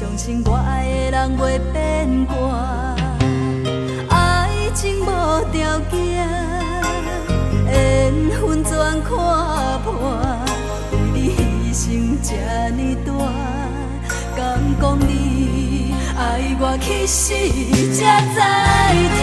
相信我爱的人袂变卦，爱情无条件，缘分全看破，为你牺牲这呢大，敢讲你爱我去死才知疼。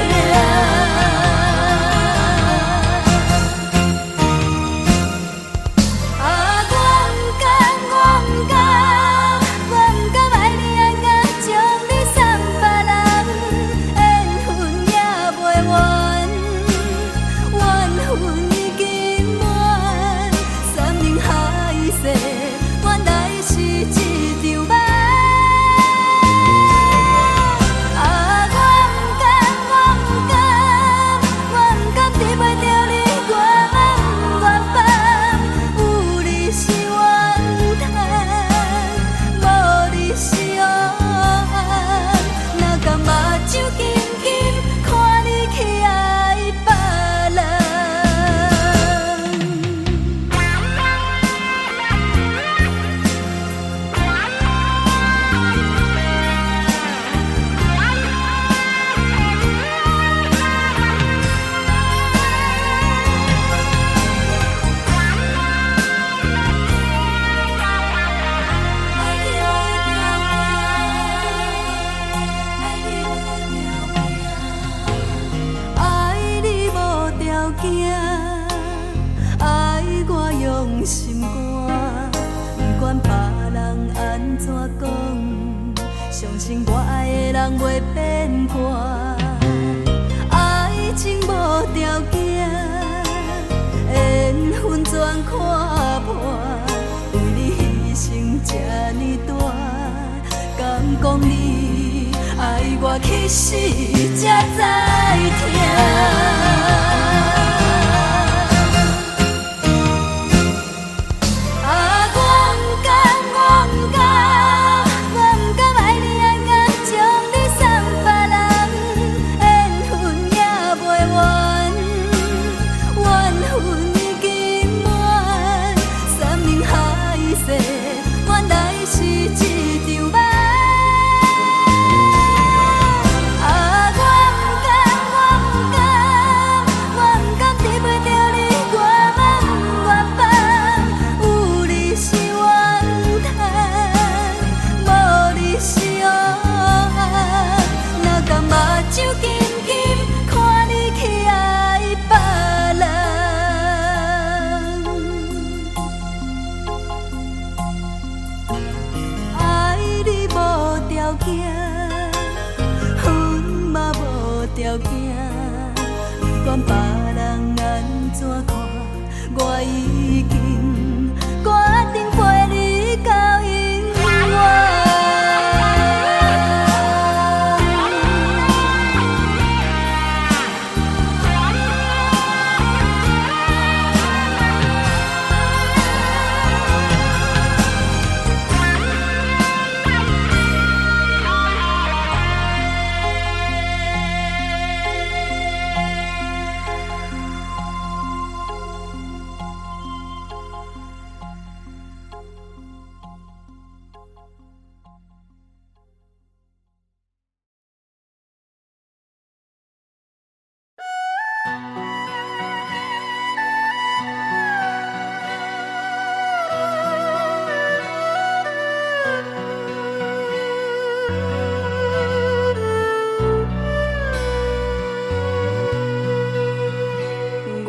爱我用心肝，不管别人安怎讲，相信我爱的人袂变卦。爱情无条件，缘分全看破，为你牺牲这呢大，敢讲你爱我去死才知疼。不管别人安怎看，我已经决定陪你到永远。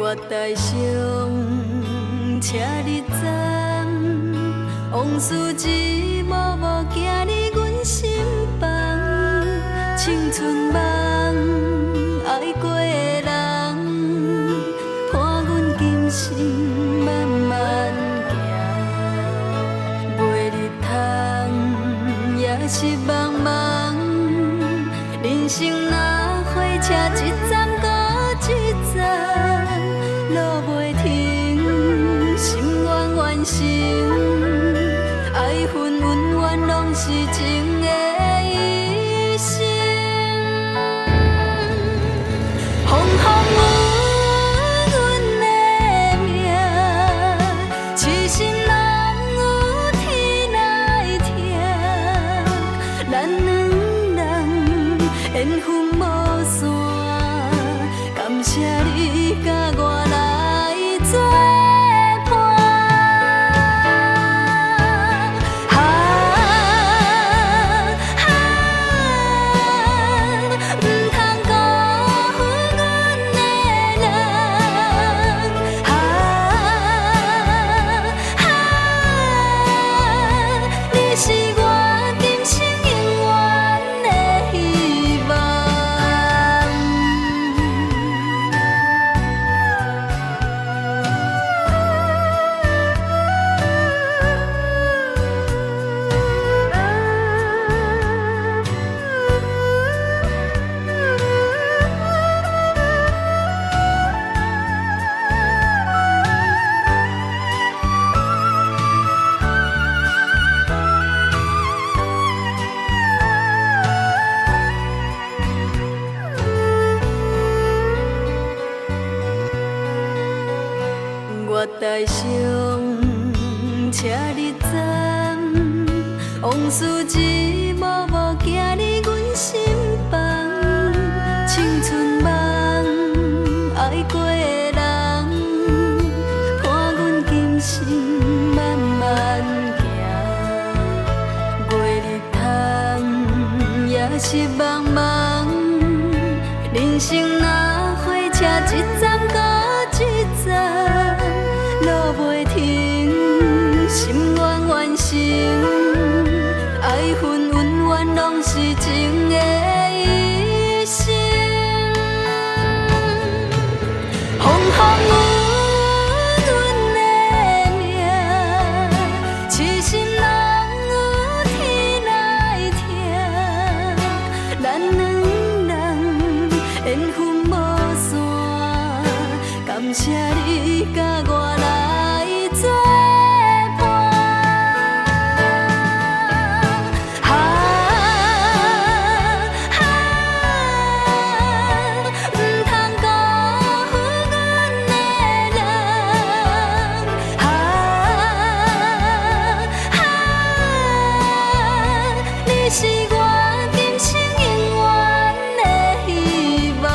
我台上车日站，往事一幕幕行入阮心房，青春梦爱过的人，伴阮今生慢慢行，袂日通也是茫茫，人生若火车一站搁一站。路袂停，心愿完成，爱恨恩怨拢是情的一生。风风雨阮的命，痴心人有天来听，我台上车日站，往事一幕幕行入阮心房。青春梦爱过的人，伴阮今生慢慢行。月日窗也是茫茫，人生若火车一站到一站，路袂停，心愿完成，爱恨恩怨拢是情的一生。风风雨阮的命，痴心人有天来听，咱两人缘分无散，感谢你甲我来作伴。不通辜负阮的人，你是我今生永远的希望。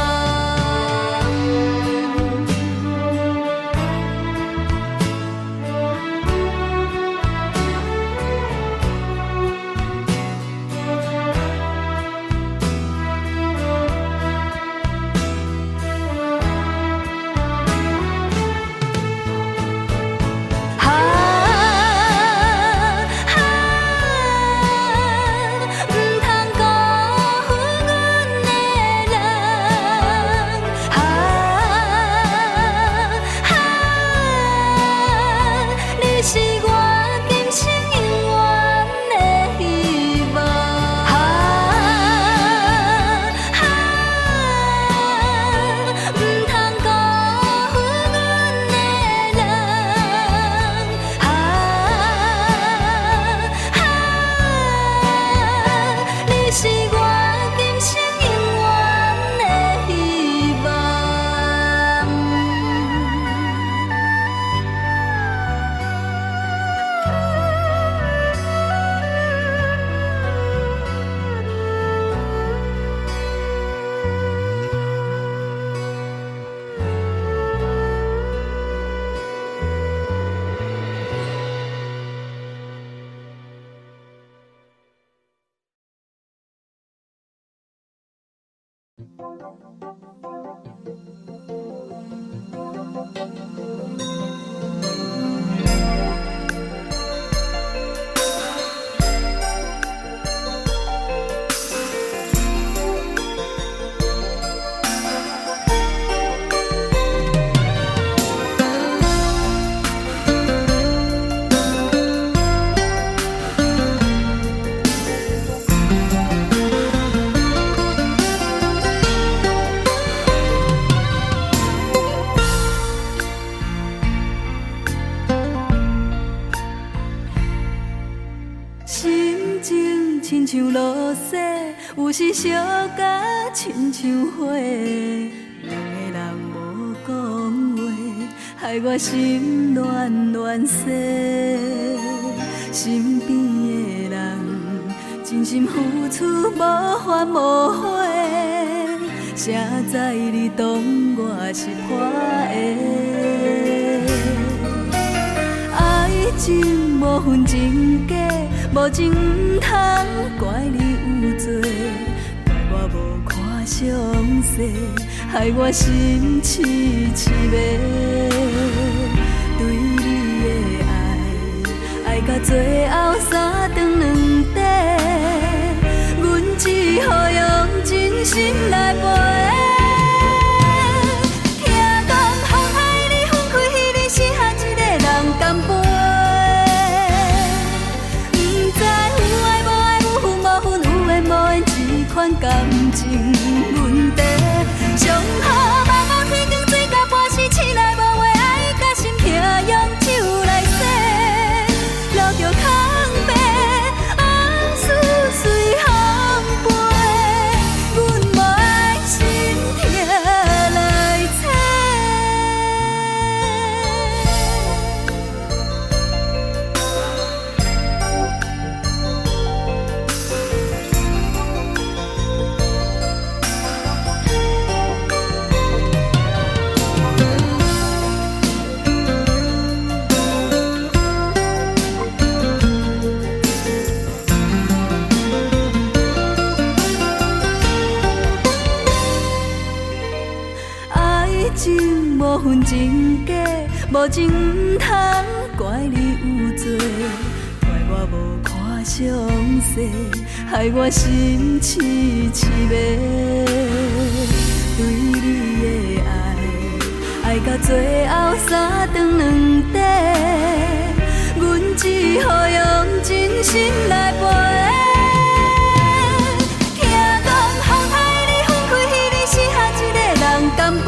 不通辜负阮的人，你是我今生永远的希望。不通辜负阮的人，你是我今生永远的希望。心情亲像落雪，有时烧甲亲像火。两个人无讲话，害我心乱乱世。身边的人真心付出无怨无悔，谁知你当我是破的。爱情无分真假，无情毋通怪你有罪，怪我无看详细，害我心痴痴迷。对你的爱，爱到最后三顿两底，阮只好用真心来陪。感情问题，上好茫茫天光，水甲半时，醒来无话，爱甲心痛，用酒来洗，留着空白，往事随风飞。阮无爱是假，无情毋通怪你有罪，怪我无看详细，害我心痴痴迷。对你的爱，爱到最后三顿两底，阮只好用真心来陪。干杯！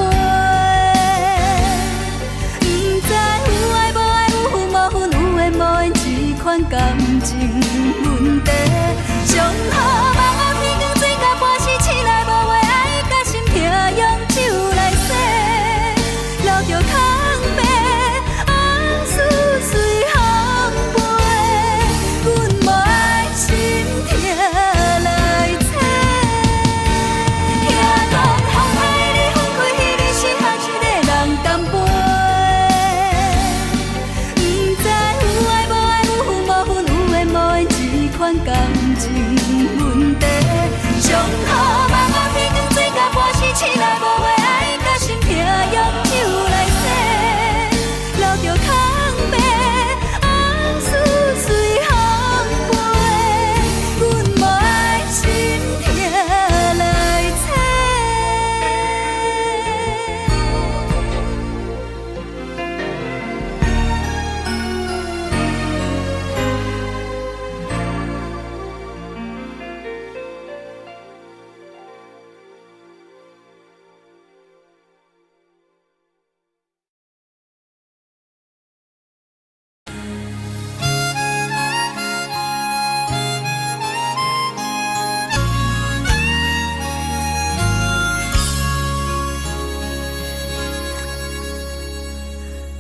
不知有爱无爱，有负无负，有缘无缘，这款感情问题。上好梦啊，天光做到半时，醒来无话，爱甲心痛，用酒来洗，留着空白，往事随风飞，阮无爱心痛来找。听讲风海里分开，彼日是下一个人干杯。不知有爱无爱，有负无负，有缘无缘，这款感情问题。上好梦啊，天光做到半时，醒来无话，爱甲心痛，用酒来洗，留着空白，往事随风飞，阮无爱心痛来找。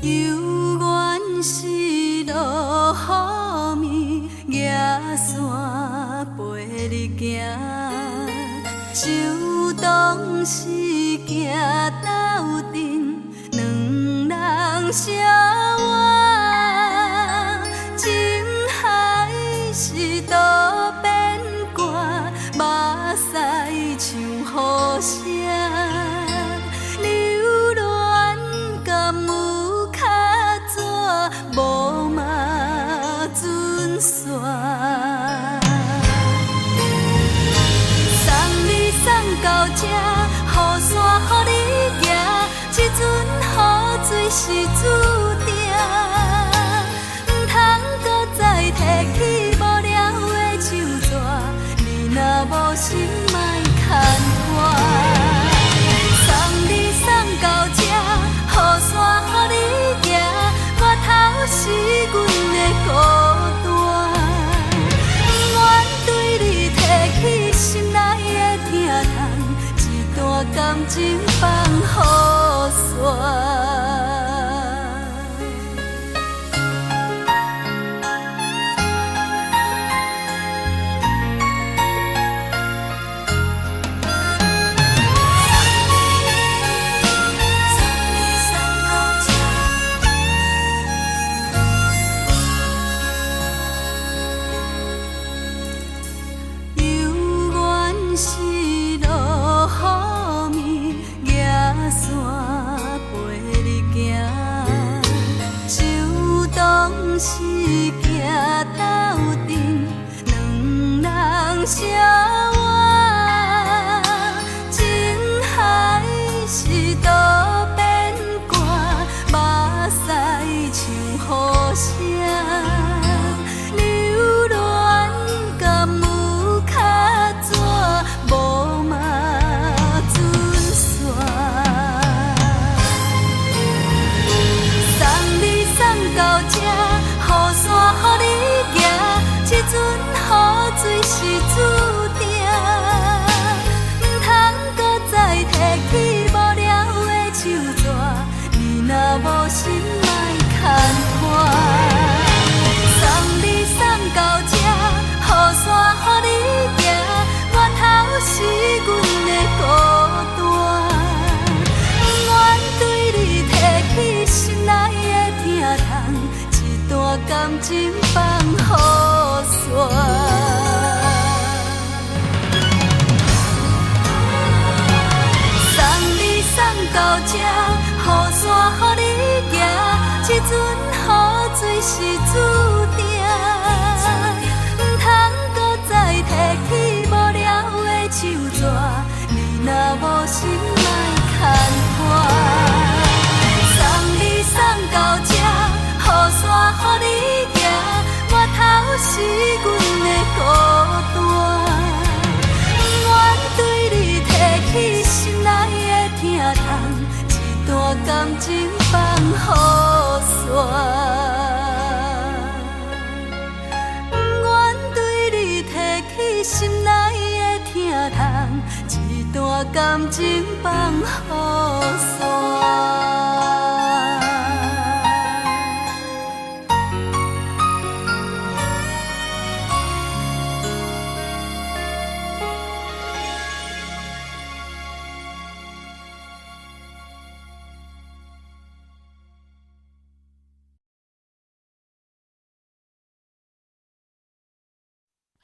犹原是落雨暝，野山陪你行，就当是行斗阵，两人相偎。情海是多变卦，目屎像雨声。流恋甘有较纸，无嘛准线。送你送到这，雨伞予你行，这阵雨水是注定，毋通搁再提起无聊的手纸，你若无心莫牵拖。送你送到这，雨伞予你行，我头是阮的孤单，不愿对你提起心内的疼痛，一段感情放雨伞。是行斗阵，两人相偎。情海是多变卦，目屎像雨声。流恋甘有较纸，无嘛准线。送你送到这。雨伞予你行，这阵雨水是注定，毋通搁再提起无聊的手纸，你若无心莫牵拖。送你送到这，雨伞予你行，我头是阮的孤单，不愿对你提起心内的疼痛。段感情放雨伞，送你送到这，雨伞予你船雨水是注定，唔通搁再提起无聊的手纸，你若无心来牵我，送你送到这，雨伞予你行，我头是阮的孤单，不愿对你提起心内的疼痛，一段感情放雨伞。心内的疼痛，一段感情放雨伞。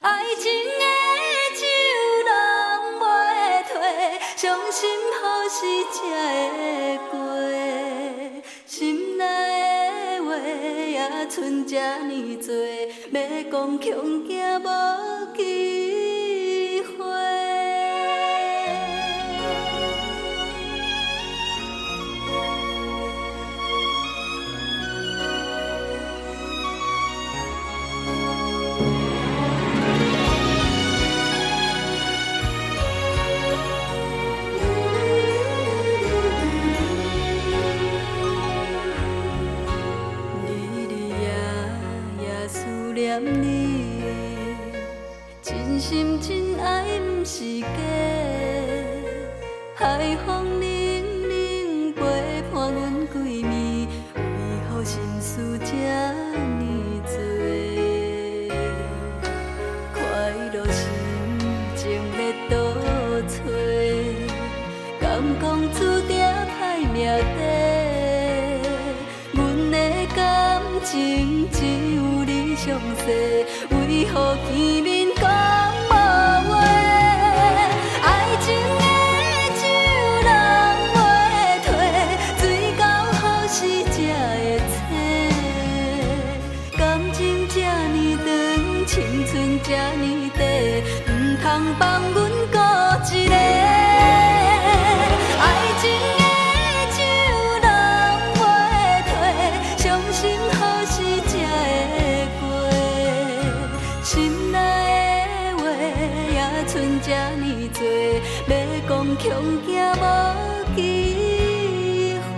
爱情的酒拢袂退，伤心何时才会过？心内的话也剩这呢多，要讲恐惊无机会。念你，真心真爱不是假，海风冷冷陪伴阮几暝，为何心事这呢多？快乐心情要倒找，敢讲注定歹命底？阮的感情只有你详细，为何见面讲无话？爱情的酒人袂退，水到何时才会醒？感情这呢长，青春这呢短，唔通放阮孤一个。爱情的酒人袂退，伤心何时才会过？心内的话也剩这呢多，要讲恐惊无机会。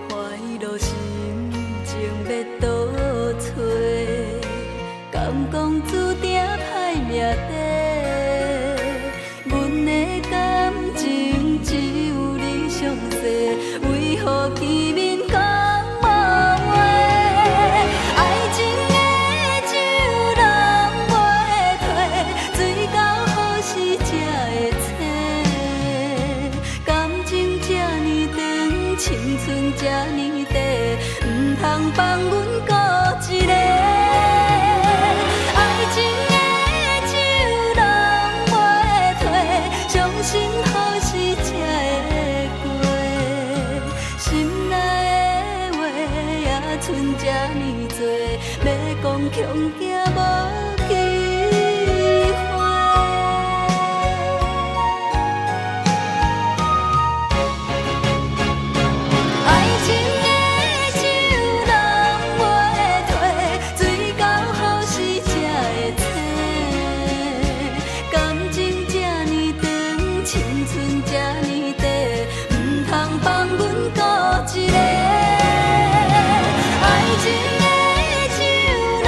快乐心情要倒找，敢讲注定歹命底？阮的感情只有你详细，为何见面讲无话？爱情的酒人袂退，水到何时才会醒？感情这呢长，青春这呢短，唔通放阮孤一个。爱情的酒人袂退，伤心何时才会过？心内的话也剩这呢多，要讲恐惊无机会。爱情的酒人袂退，水到何时才会醒？感情这呢长，青春这呢短，唔通放阮孤一个。爱情的酒人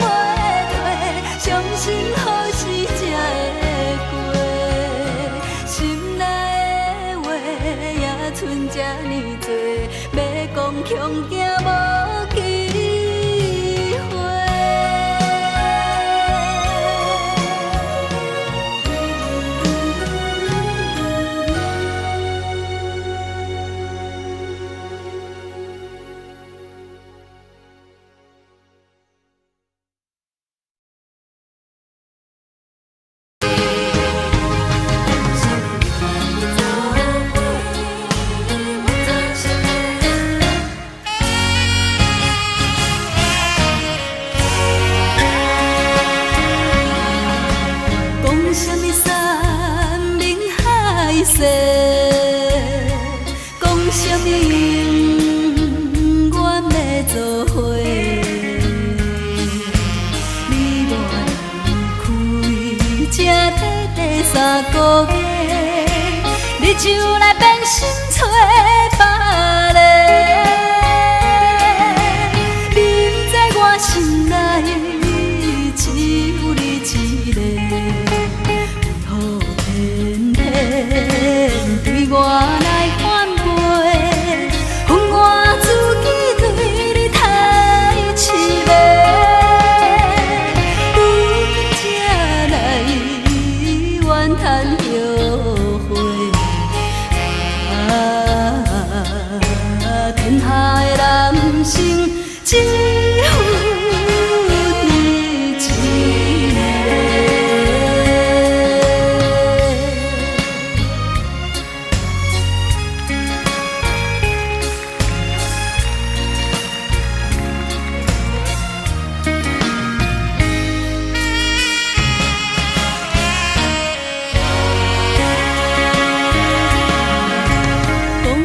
袂退，伤心何时才会过？心内的话也剩这呢多，要讲恐惊无机会。世，讲什么永远要做伙。你我离开，才短3个月，你就来变心找别个。你不知我心内只有你一个。对我来反背，恨我自己对你太痴迷，如今才来怨叹后悔。天下的男生只有你一个。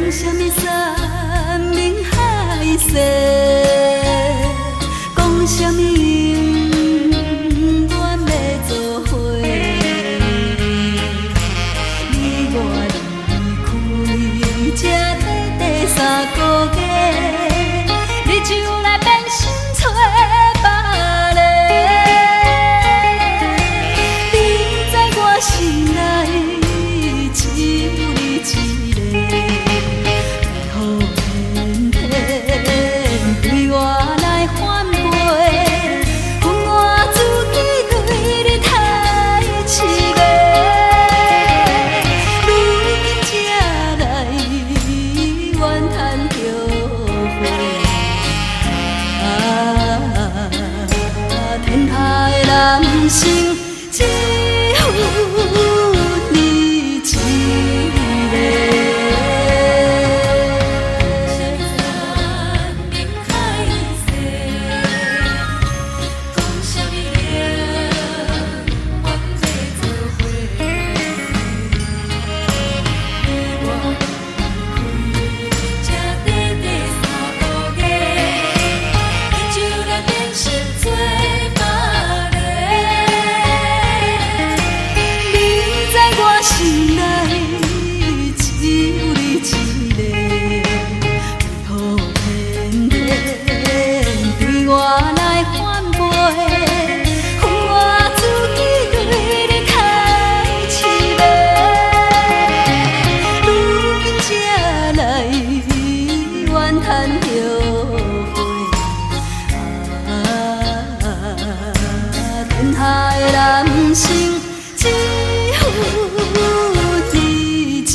什么山盟海誓，讲什么永远要做伙。你我离开，才短3个月，你就来变心找别个。你不知我心内只有你一个。对我来反背，恨我自己对你太痴迷，如今才来怨叹后悔。天下的男生只有你一个。心内只有你一个，为何偏偏对我来反背？恨我自己对你太痴迷，如今才来怨叹后悔。天下的男生只有你一个。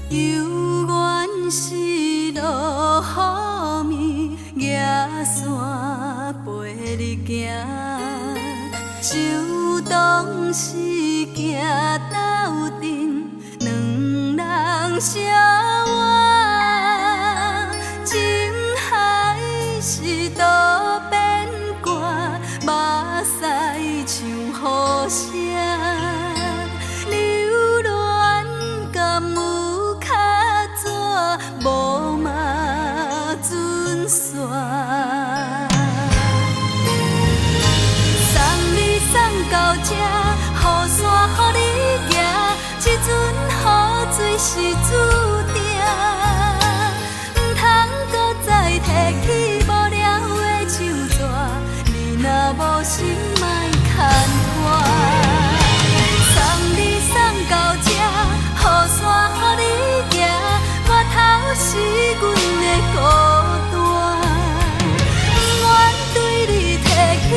犹原是落雨暝，野山陪你行，手当时行斗阵，两人相偎，情海是多变卦，目屎像雨声。无嘛准线，送你送到这，雨伞予你行，这阵雨水是注定，唔通搁再提起无聊的手纸，你若无心莫牵拖。送你送到这，雨伞予你行。我头是阮的孤单，不愿对你提起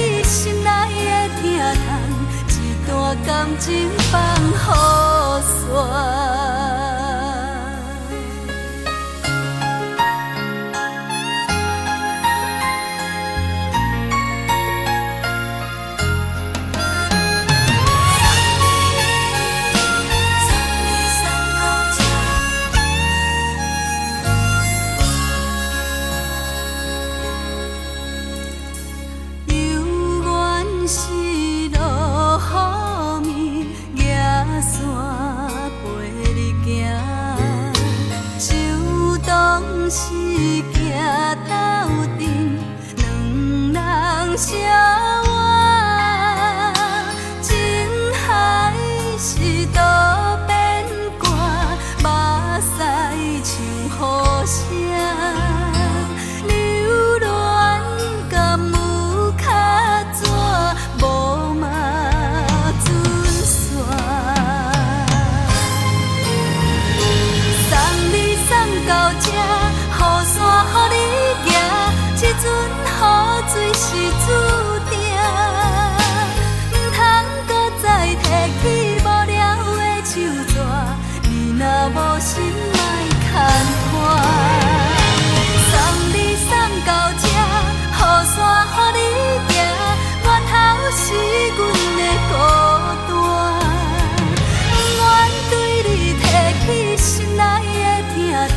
感情放雨伞。是行斗阵，两人相偎，情海是多变卦，目屎像雨声，流恋甘有较绝，无嘛准线。送你送到这。雨伞予你行，这阵雨水是注定，唔通搁再提起无聊的手纸。你若无心，莫牵拖。送你送到这，雨伞予你行，源头是阮的孤单，不愿对你提起心内的疼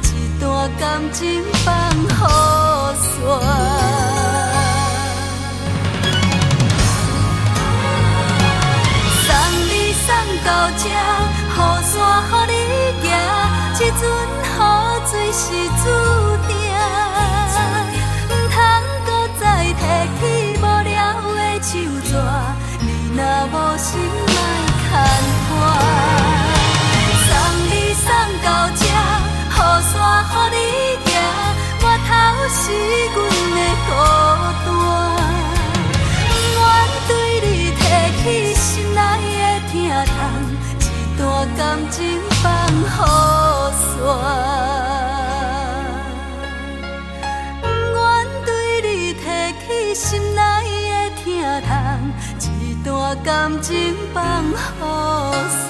痛。段感情放雨伞，送你送到这，雨伞予你行，这阵雨水是注定，唔通搁再提起无聊的手纸。你若无心，莫牵拖。送你送到这。雨伞予你行，源头是阮的孤单，不愿对你提起心内的疼痛，一段感情放雨伞，不愿对你提起心内的疼痛，一段感情放雨伞。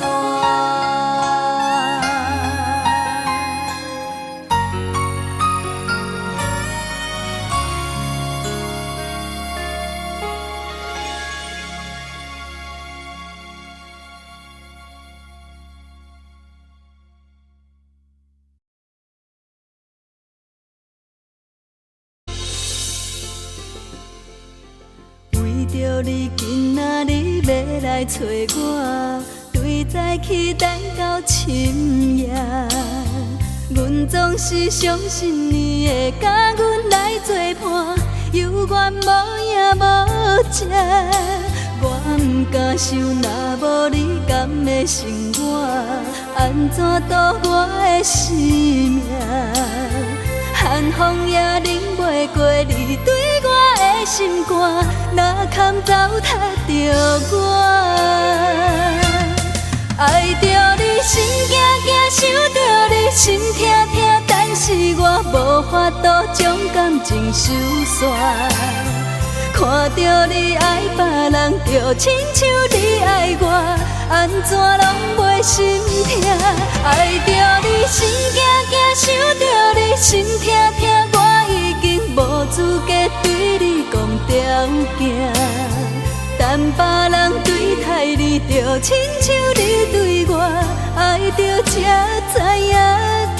为着你今仔日要来找我，对早起等到深夜。阮总是相信你会甲阮来作伴，有缘无影无迹。我不敢想，若无你甘会生活，安怎度我的生命？寒风也忍袂过你对我的心肝，哪堪糟蹋着我？爱着你心惊惊，想着你心痛痛，但是我无法度将感情收煞。看着你爱别人，就亲像你爱我，安怎拢袂心痛？爱着你心惊惊，想着你心痛痛，我已经无资格对你讲条件。但别人对待你，就亲像你对我，爱着才知影痛。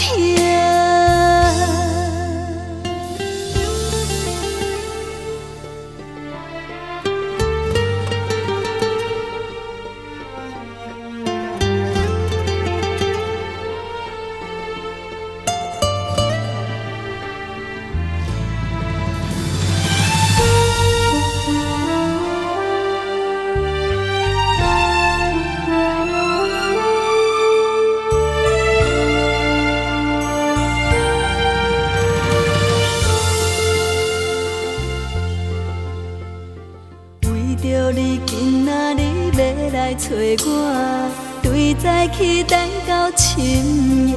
着你今仔日要来找我，对早起等到深夜。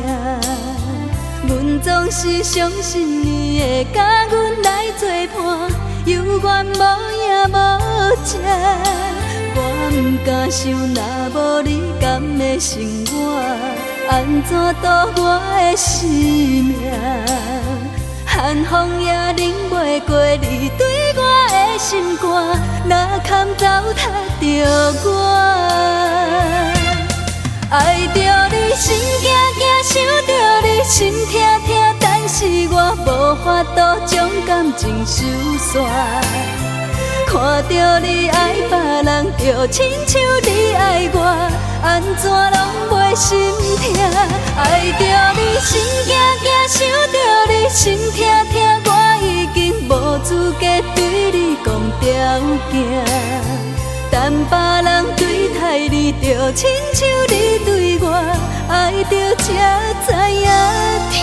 阮总是相信你会甲阮来作伴，有缘无影无迹。我不敢想，若无你甘会生活，安怎度我的生命？寒风也冷袂过你对我的心肝，哪堪糟蹋着我？爱着你心惊惊，想着你心痛痛，但是我无法度将感情收煞。看着你爱别人，就亲像你爱我，安怎拢袂心痛？爱着你心惊惊，想着你心痛痛，我已经无资格对你讲条件。但别人对待你，就亲像你对我，爱着才知影疼。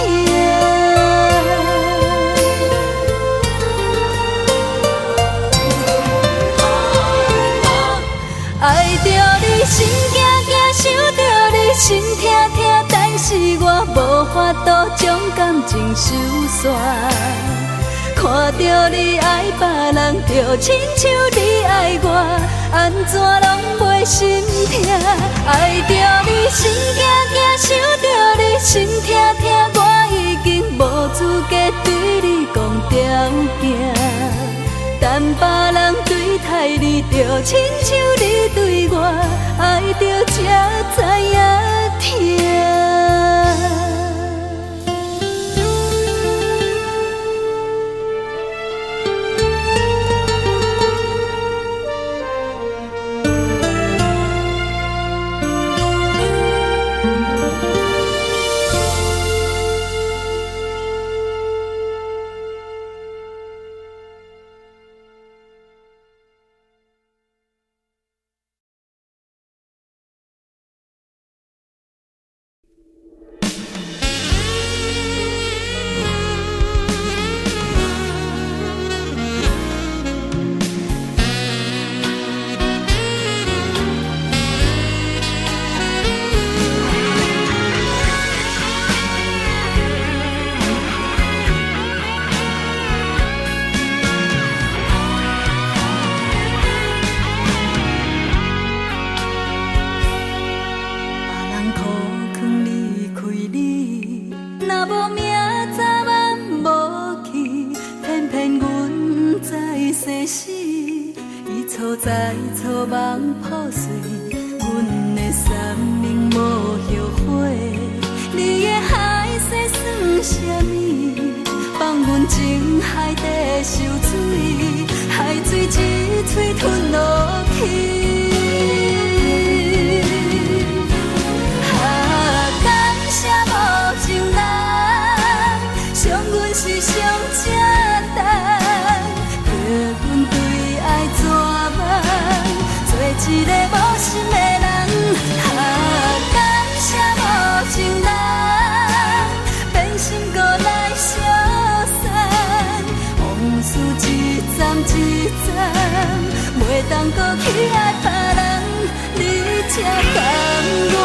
爱着你心惊惊，想着你心痛痛，但是我无法度将感情收煞。看着你爱别人，就亲像你爱我，安怎拢袂心痛？爱着你心惊惊，想着你心痛痛，我已经无资格对你讲条件。但别人对待你，就亲像你对我，爱着才知影疼。在草梦破碎，阮的三明无后悔。你的海誓算什么？放阮情海底受水，海水一嘴吞落去。感谢无情人，伤阮是上正重。阮对爱怎办？做一个无心的人，感谢无情人，变心搁来相散，往事一站一站，袂当搁去爱别人，你才甘愿。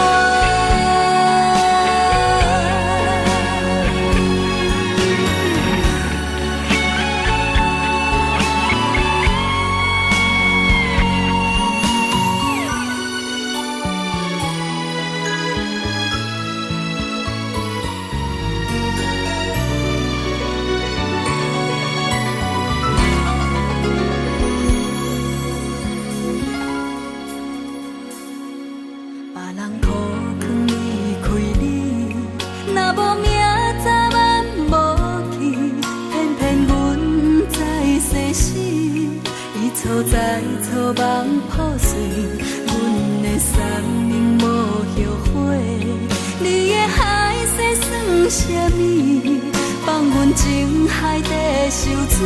在草梦破碎，阮的三明无后悔。你的海誓算什么？放阮情海底受水，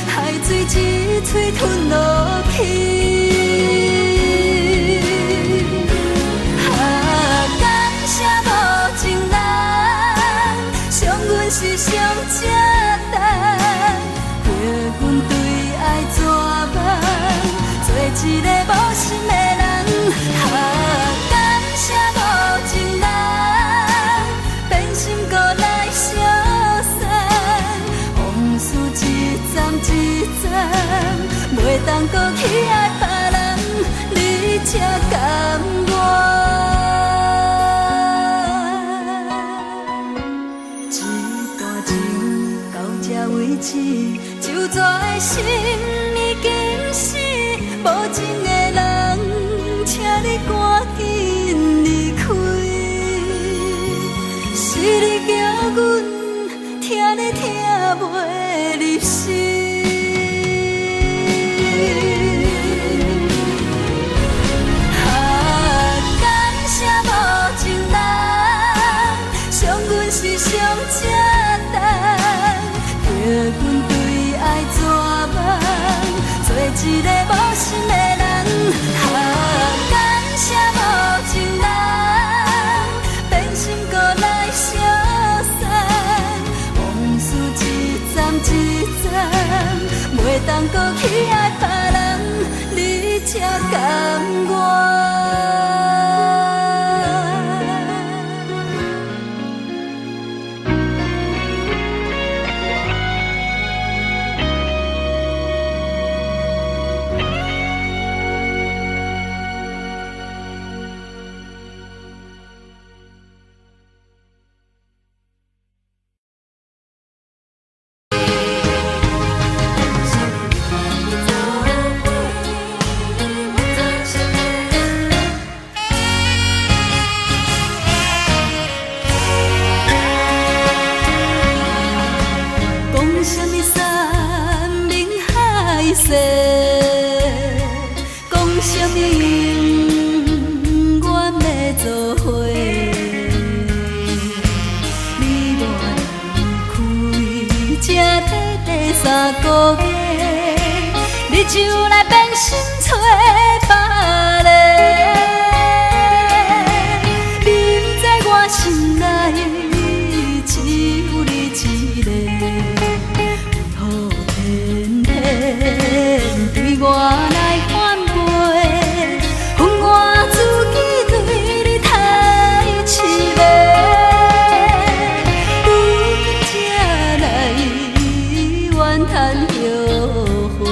海水一嘴吞落去。感谢无情人，伤阮是上正重，叫阮对爱怎办？做一个无心的人，感谢无情人，变心搁来相散，往事一站一站，袂当搁去爱别人，才甘愿。一段情到这为止，就绝的心已经死，无情的人，请你赶紧离开。是你叫阮听你听袂入心。上正重，叫阮对爱绝望，做一个无心的人。感谢无情人，变心搁来相送，往事一站一站，袂当搁去爱别人，你才甘愿。讲什么永远要做伙？你我离开才短3个月，你就来变心找别个。你不知我心内只有你一个。对我来反背，恨我自己对你太痴迷，如今才来怨叹后悔。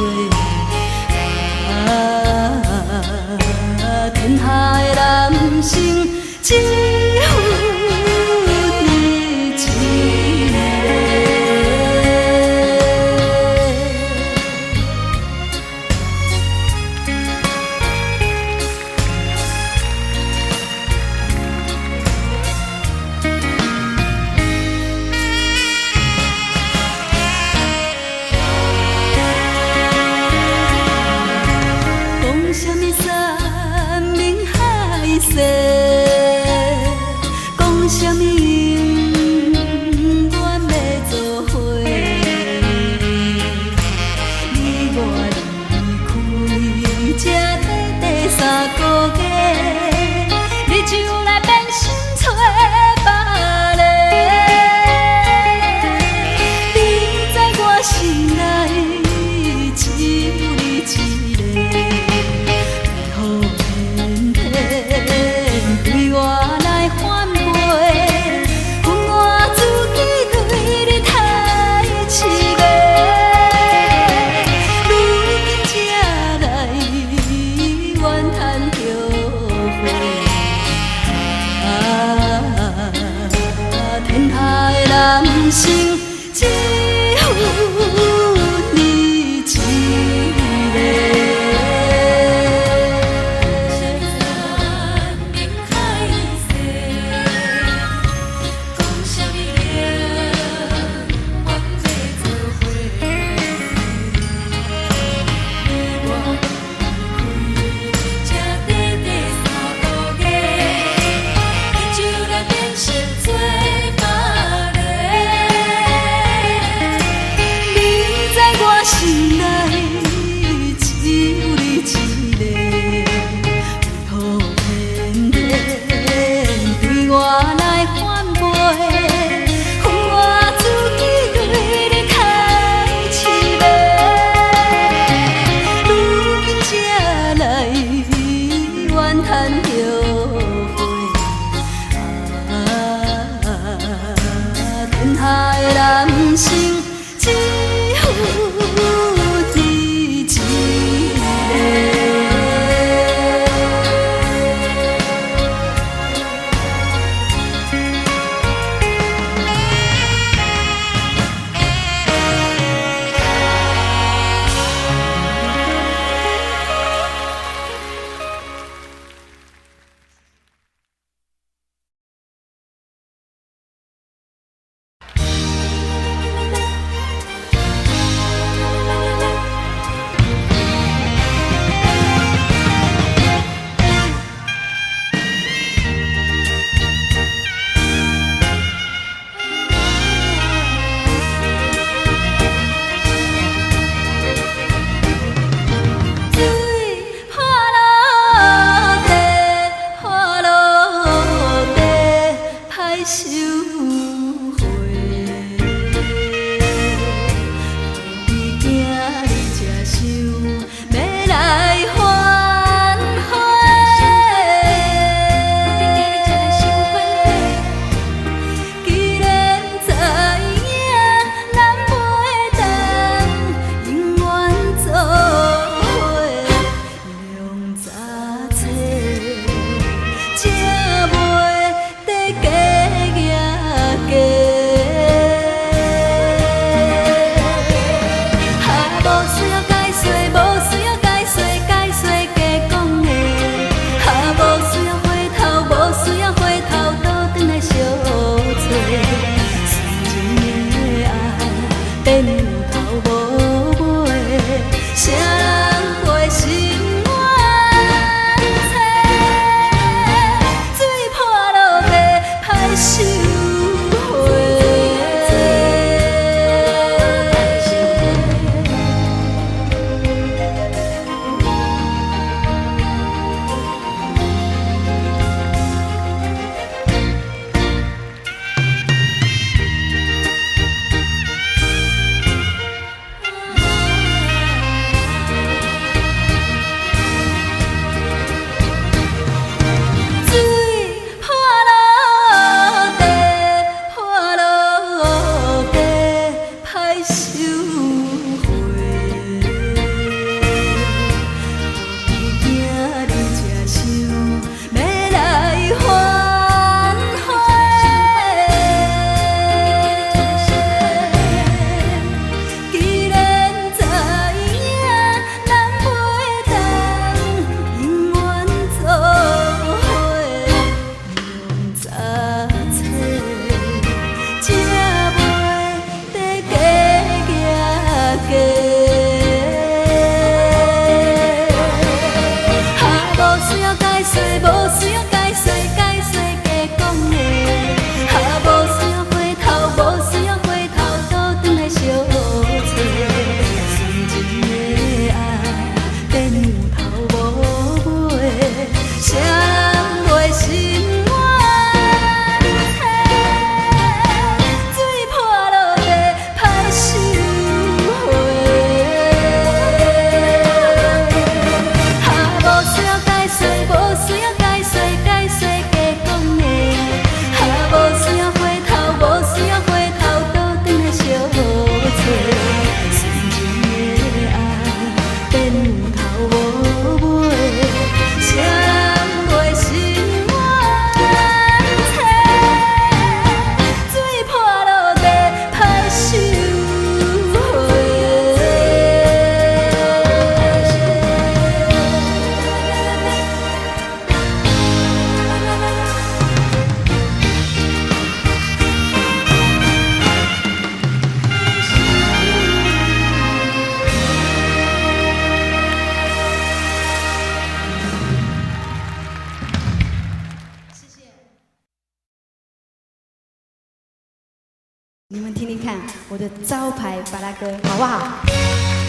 看我的招牌巴拉歌，好不好？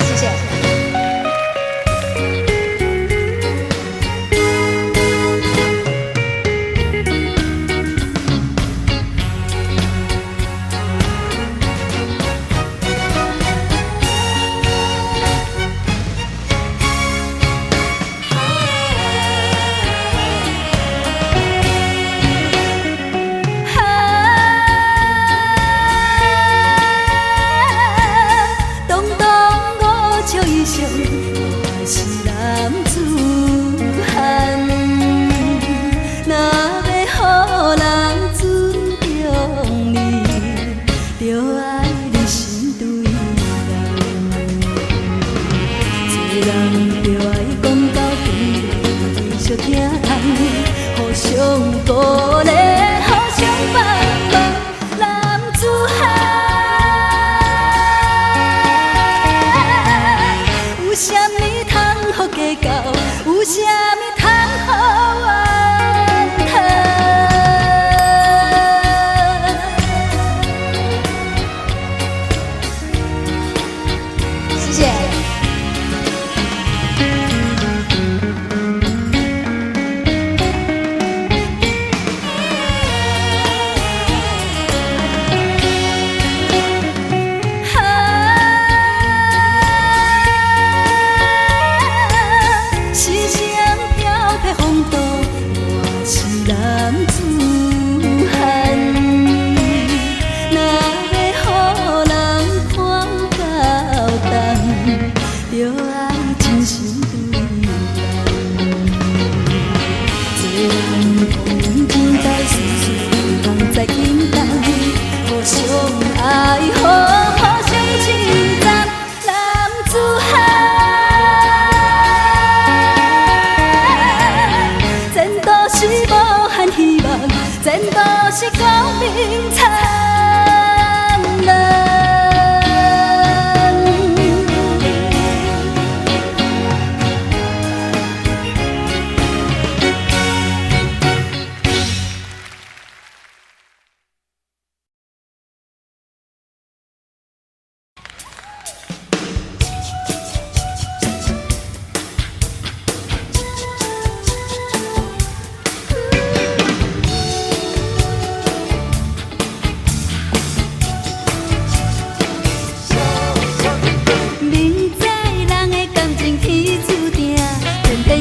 谢谢。我是男子汉，若要予人尊重你，就爱你心对人。做人就爱讲到底，继续听人，互相鼓励，互相帮忙，男子汉。有啥物通好计较？有啥物通好怨叹？谢谢。男子汉，若要予人看到重，就爱真心对人。做人风情在事事不通再轻重，互相爱护，互相称赞，男子汉。是无限希望，前途是光明灿烂。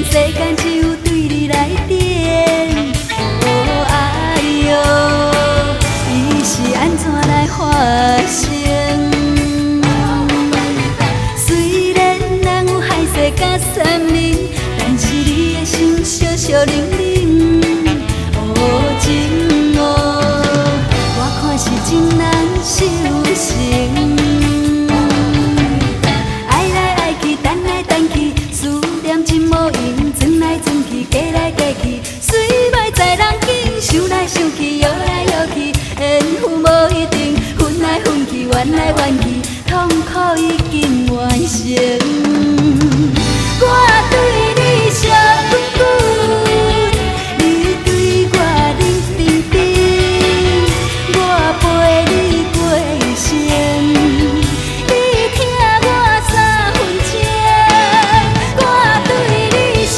世间只有对你来电，哦哎哟，伊是安怎来发生？虽然人有海誓甲山盟，但是你的心小小冷冷。哦情哦，我看是真难修成。爱来爱去，等来等去，思念真无用。转来转去，过来过去，随袂在人间，想来想去，摇来摇去，缘分无一定，分来分去，缘来缘去，痛苦已经完成。我对你笑滚滚，你对我冷冰冰，我陪你过一生，你疼我三分情，我对你笑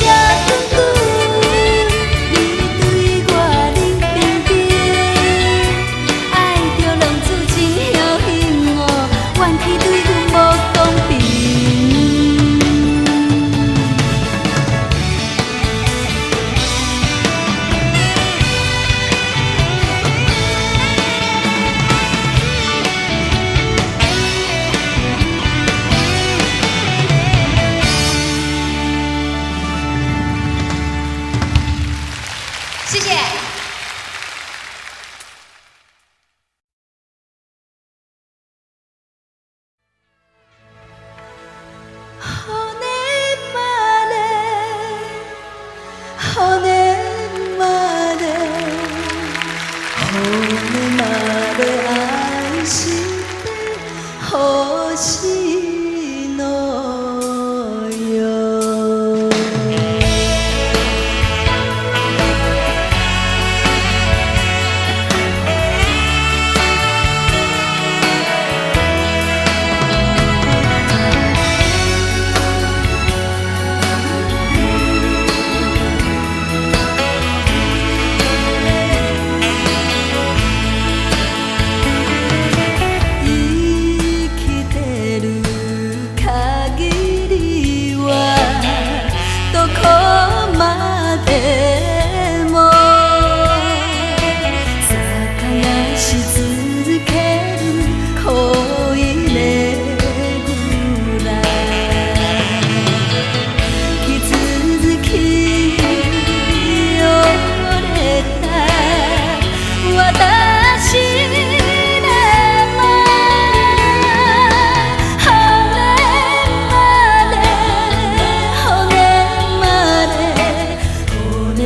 滚滚，你对我冷冰冰，爱着浪子真侥幸哦，怨气对阮无公平。谢谢。でも探し続ける恋ねぐら気づき折れた私でも骨まで骨まで骨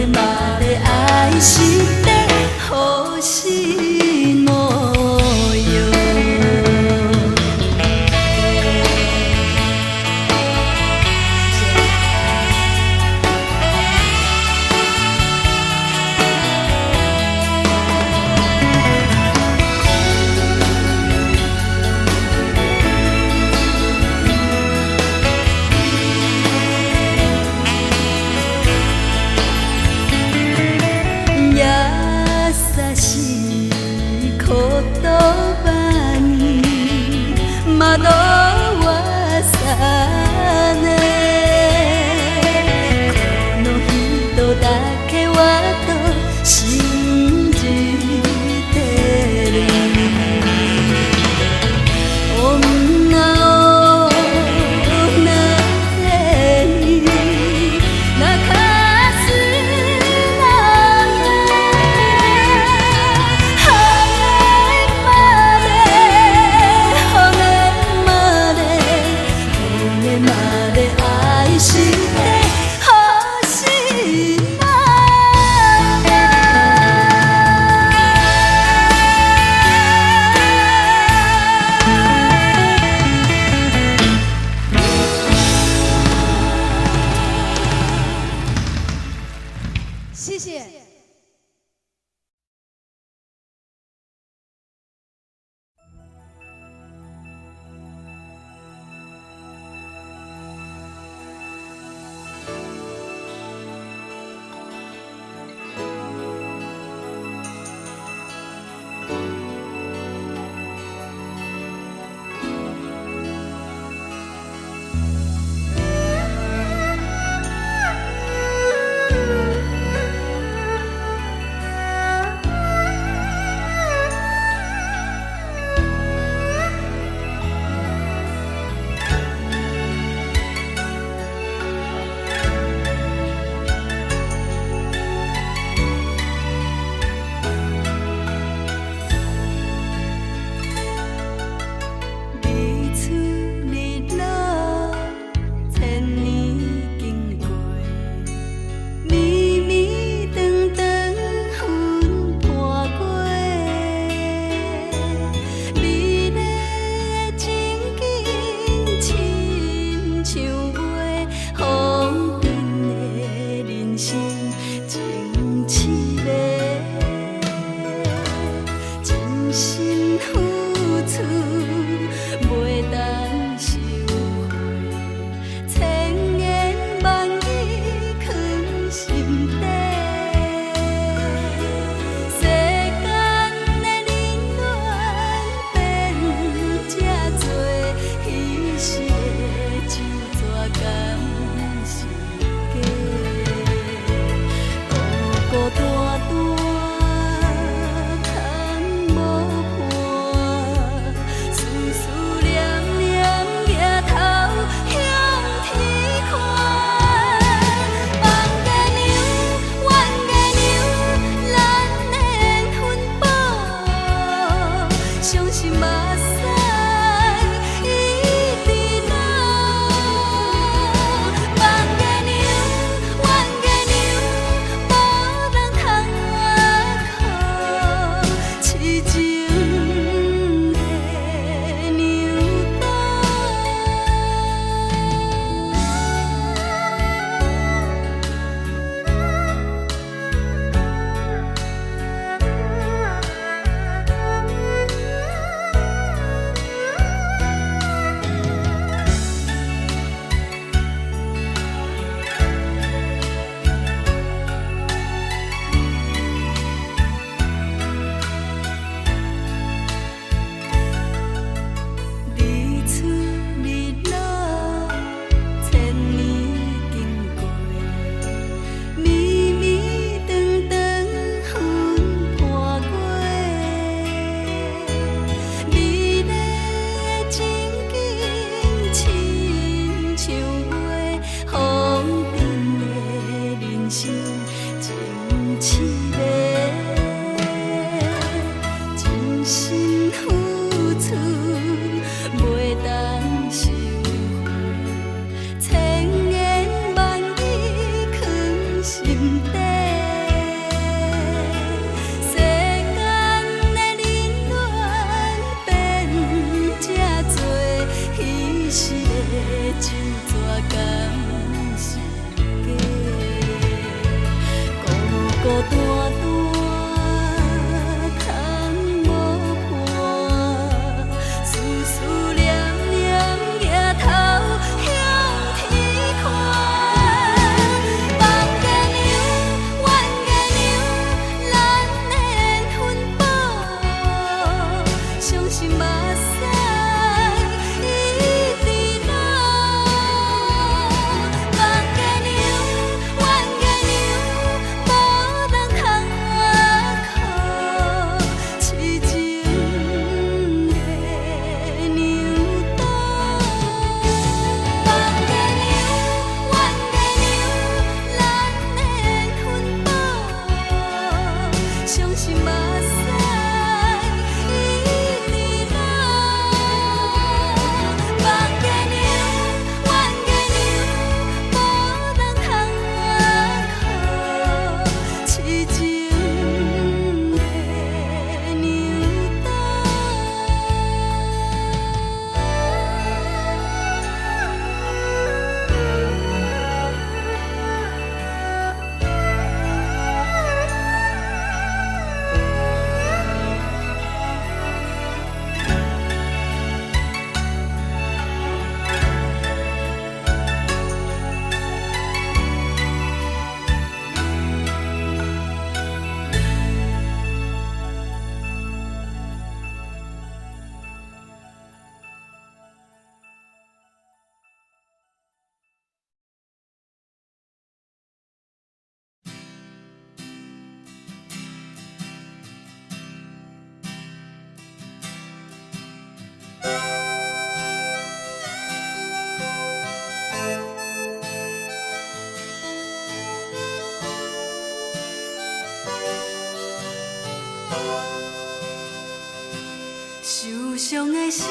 心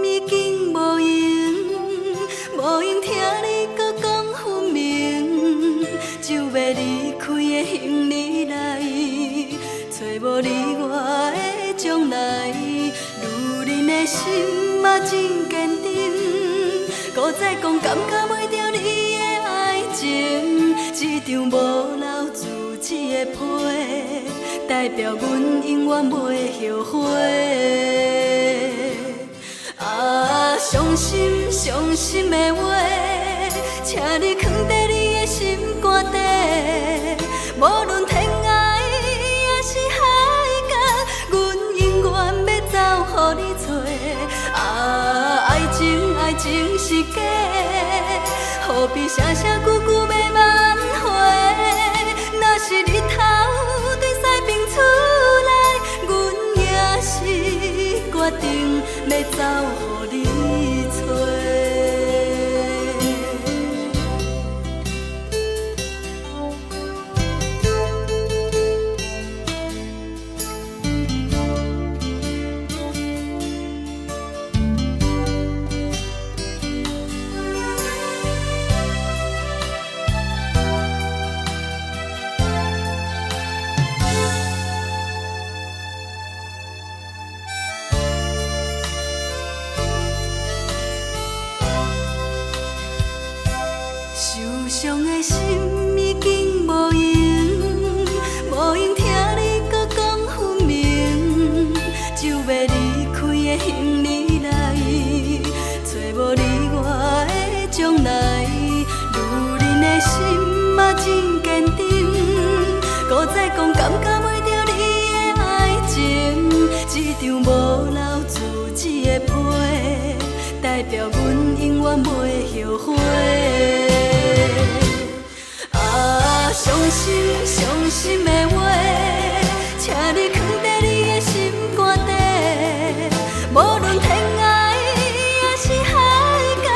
已经无用，无用听你搁讲分明，就要离开的行李来，找无你我的将来。如恁的心嘛真坚定，搁再讲感觉袂着你的爱情，这张无留字字的批，代表阮永远袂后悔。啊，伤心伤心的话，请你藏在你的心肝底。无论天涯也是海角，阮永远要走予你找。啊，爱情爱情是假，何必声声句句要挽回？若是日头对西边出来，阮也是决定要走予你找。受伤的心已经无用，无用听你搁讲分明，就要离开的行李来，找无你我的将来。如恁的心嘛真坚定，搁再讲感觉袂着你的爱情，这张无留字字的批，代表阮永远袂后悔。啊，伤心伤心的话，请你藏在你的心肝底。无论天涯也是海角，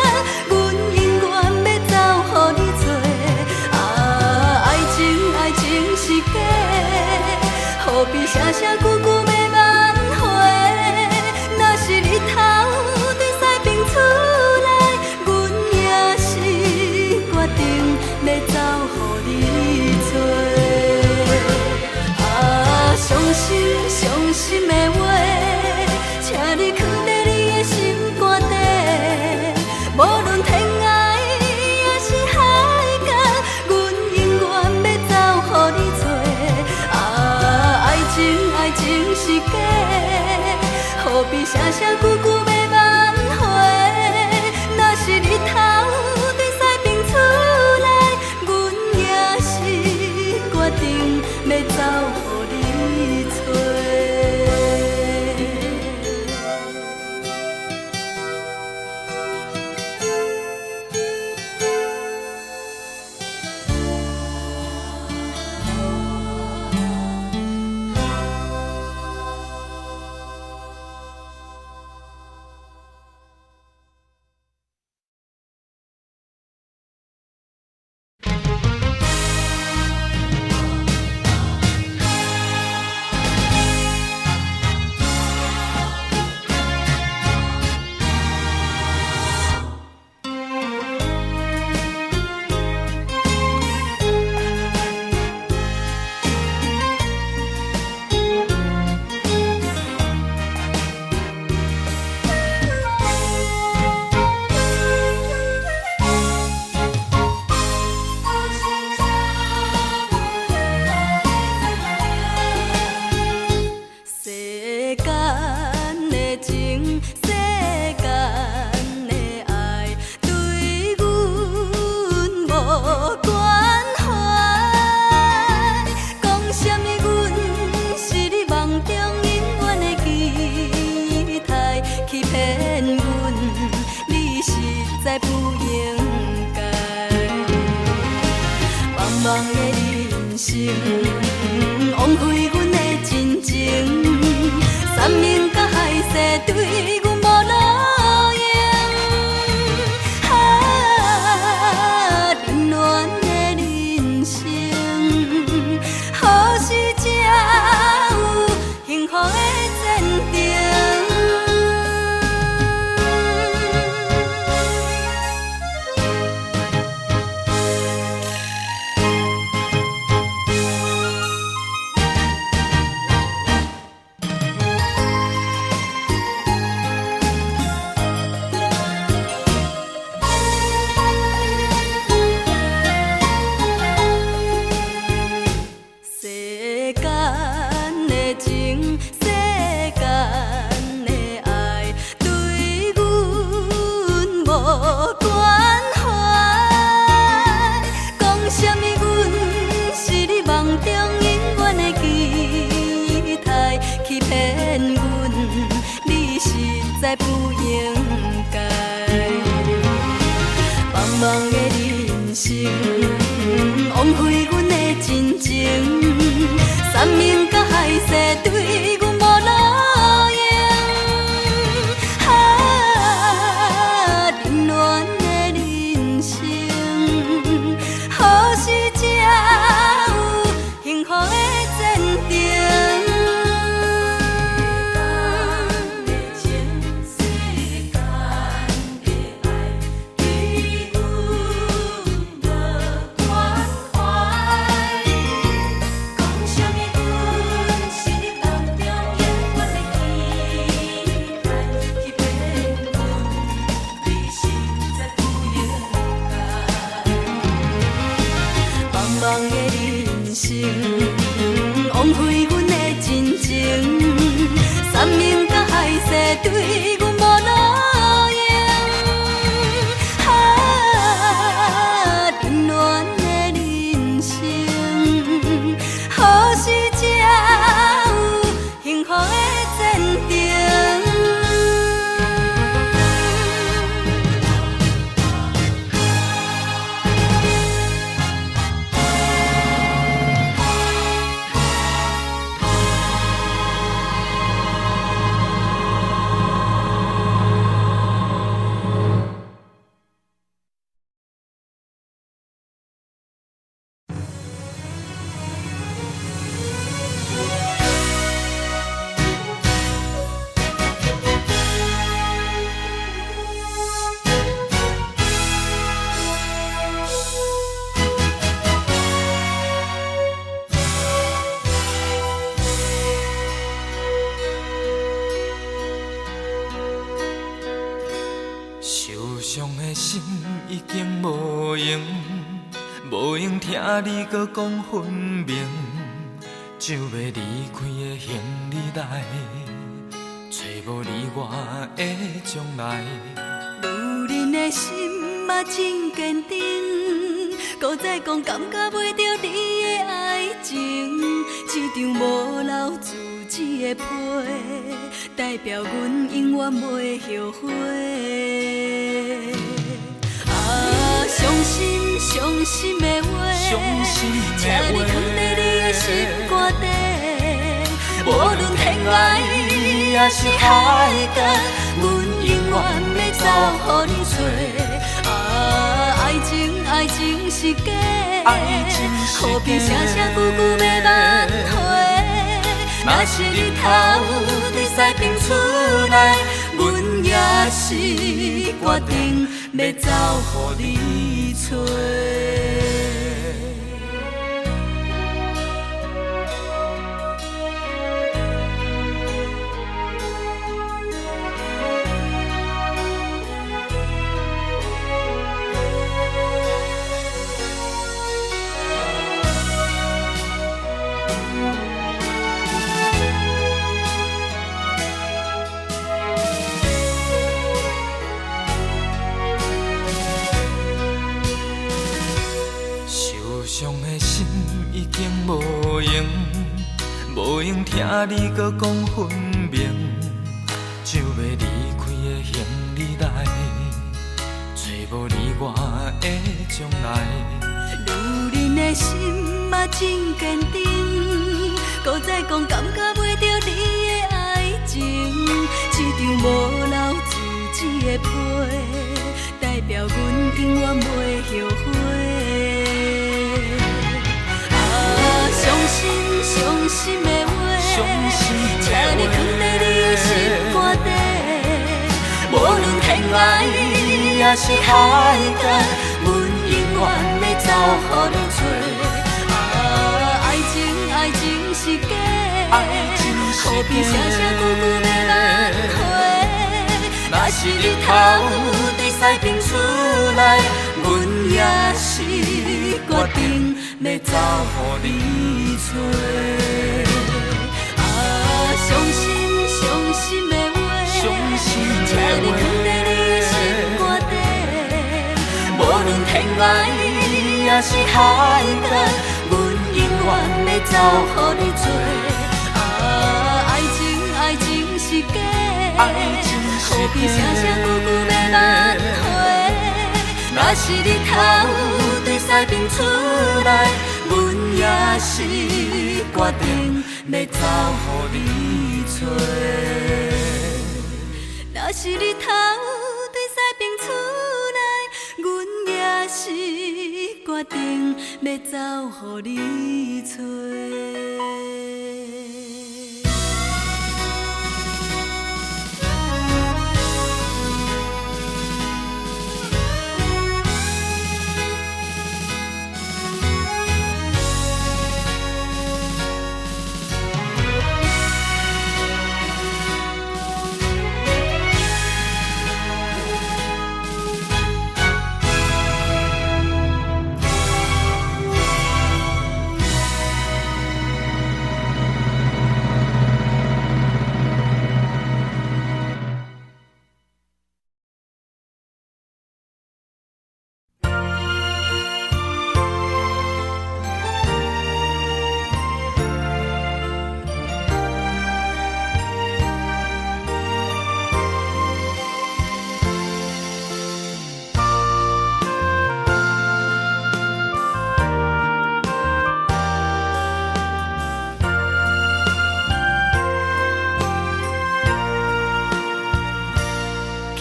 阮永远要走予你找。啊，爱情爱情是假，何必声声句句要挽回？若是日头对西边出来，阮也是决定要走予你找。啊，伤心伤心的话，请你藏在你的心肝底。无论天涯也是海角，阮永远要走予你找。啊，爱情爱情是假，何必声声句句要挽回？若是日头对西边出来，阮也是决定要走予你找。枉费阮的真情，三明甲海誓对阮无路用。啊，冷暖的人生，何时才有幸福的前程？在不应该。茫茫的人生，枉费阮的真情，山盟甲海誓对阮无路用。冷暖的人生，何时才有幸福的前程？茫茫的人生，枉费阮的真情，山盟甲海誓对阮无路用。冷暖的人生，何时才有幸福的前程？受伤的心已经无用，无用听你搁讲分明，就要离开的行李来，找无你我的将来。女人的心嘛真坚定，搁再讲感觉袂到你的爱情，这张无留自己的批，代表阮永远袂后悔。伤心伤心的话，请你藏在你的心肝底，无论天涯也是海角，阮永远要走予你找。爱情是假的，何必声声句句要挽回？若是日头对西边出来，阮也是决定要走予你找。伤的心已经无用，无用听你搁讲分明，就要离开的行李来，找无你我的将来。女人的心嘛真坚定，搁再讲感觉袂到你的爱情，这张无留自己的批，代表阮永远袂后悔。伤心伤心的话，请你藏在你的心肝底，无论天涯也是海角，阮永远要走予你找。爱情是假的，何必声声句句要挽回？若是日头对西边出来，阮也是决定要走予你找。伤心伤心的话，请你藏在你的心肝底，无论天涯也是海角，阮永远要走予你找。爱情是假的，何必声声句句要挽回？若是日头对西边出来，阮也是决定要走予你找。若是日头对西边出来，阮也是决定要走予你找。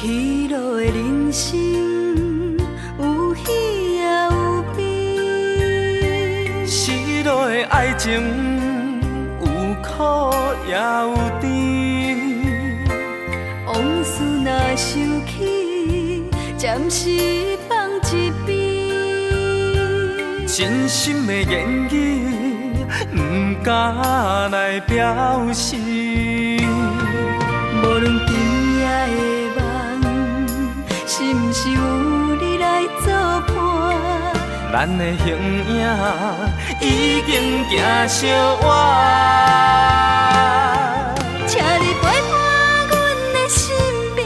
起落的人生有喜也有悲，失落的爱情有苦也有甜。往事若想起，暂时放一边。真心的言语不敢来表示，无论今夜的梦，是毋是有你来作伴？咱的形影已经行相偎。请你陪伴阮的身边，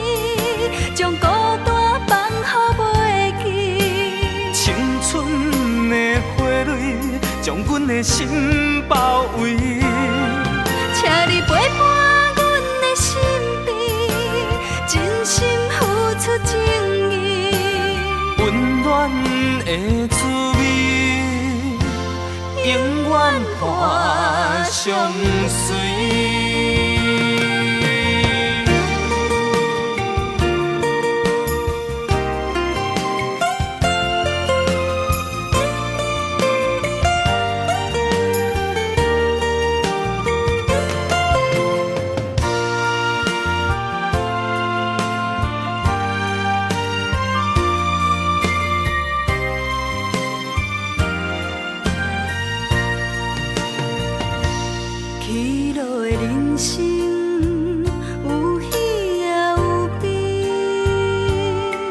将孤单放予袂记。青春的花蕊将阮的心包围。请你陪伴阮的身边，真心付出情意。温暖的滋味，永远伴相随。起落的人生有喜也有悲，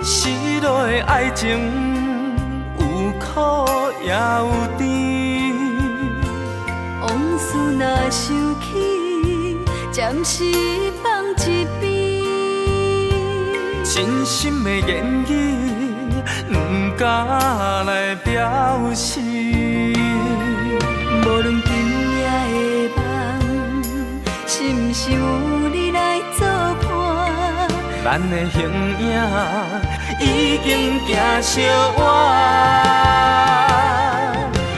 失落的爱情有苦也有甜。往事若想起，暂时放一边。真心的言语不敢来表示，无论今夜的梦，是毋是有你来作伴？咱的形影已经行相偎。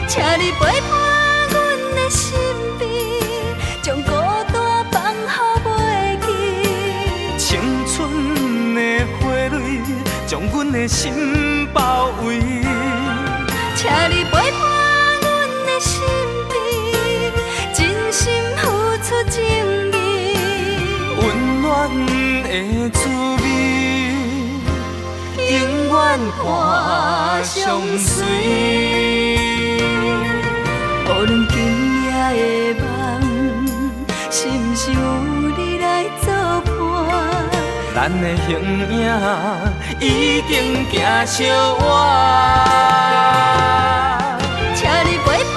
请你陪伴阮的身边，将孤单放予袂记。青春的花蕊将阮的心包围。请你陪伴阮的身边，真心付出情意。温暖的滋味，永远伴相随。温暖的滋味，永远伴相随。无论今夜的梦，是毋是有你来作伴？咱的形影已经行相偎。请你陪伴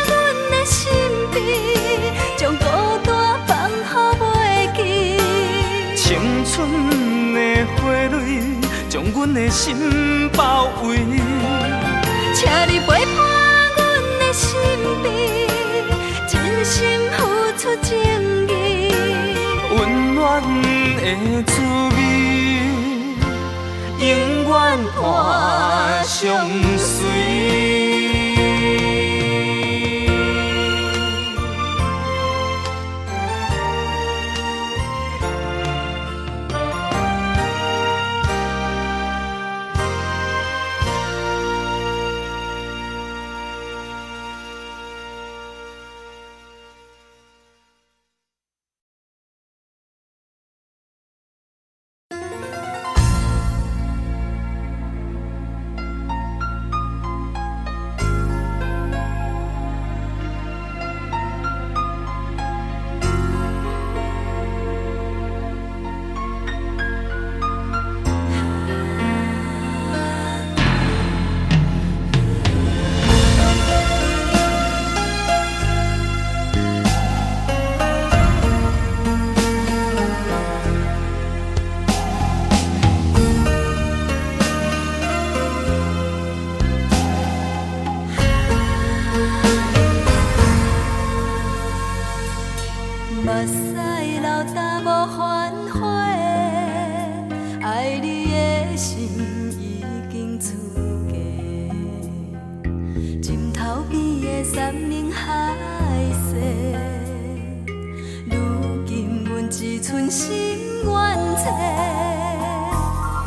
阮的身边，将孤单放予袂记。青春的花蕊将阮的心包围。请你陪伴阮的身边，真心付出情意。温暖的的滋味，永远伴相随。目屎流干无反悔，爱你的心已经出嫁，枕头边的山盟海誓，如今阮只剩心愿册，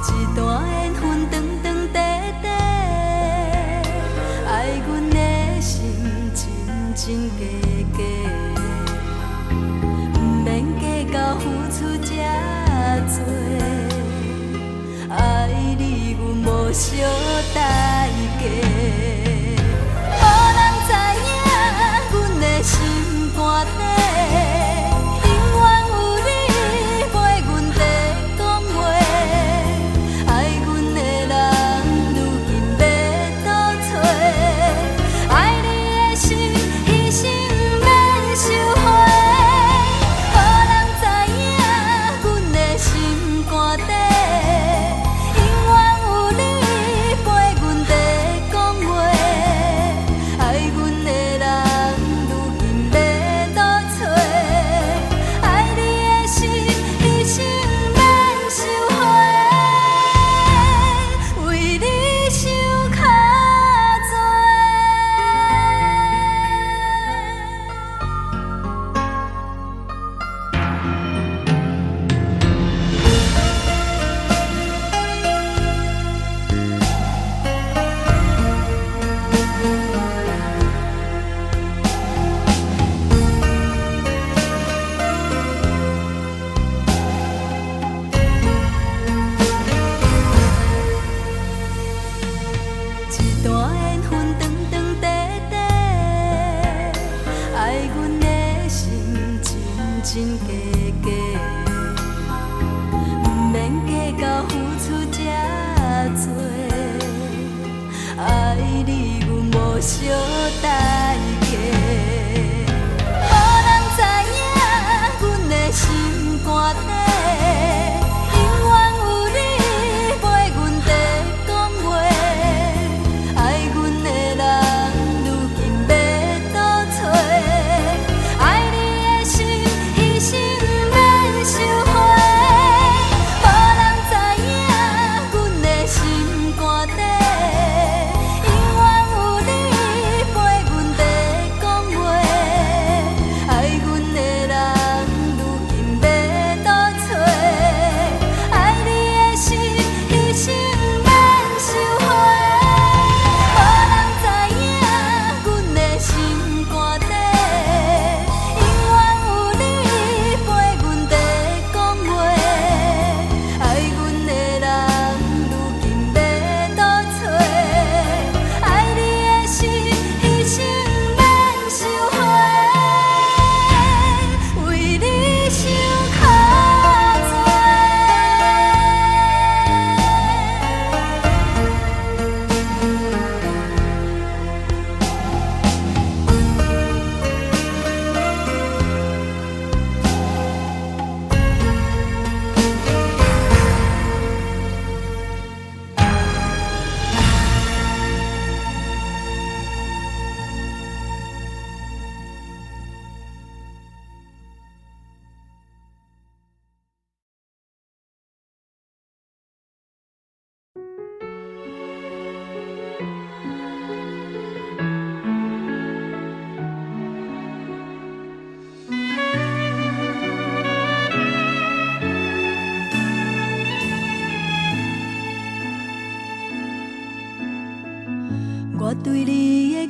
一段缘分长长短短，爱阮的心真真假假。到付出这多，爱你阮无小代价。无人知影阮的心肝底，永远有你陪阮在讲话。爱阮的人如今要倒找，爱你的心一生免收回。真假假，不免计较付出这多，爱你阮无小代价。无人知影阮的心肝底，永远有你陪阮在讲话。爱阮的人如今要倒找，爱你的心。一生免收回，无人知影阮的心肝底，永远有你陪阮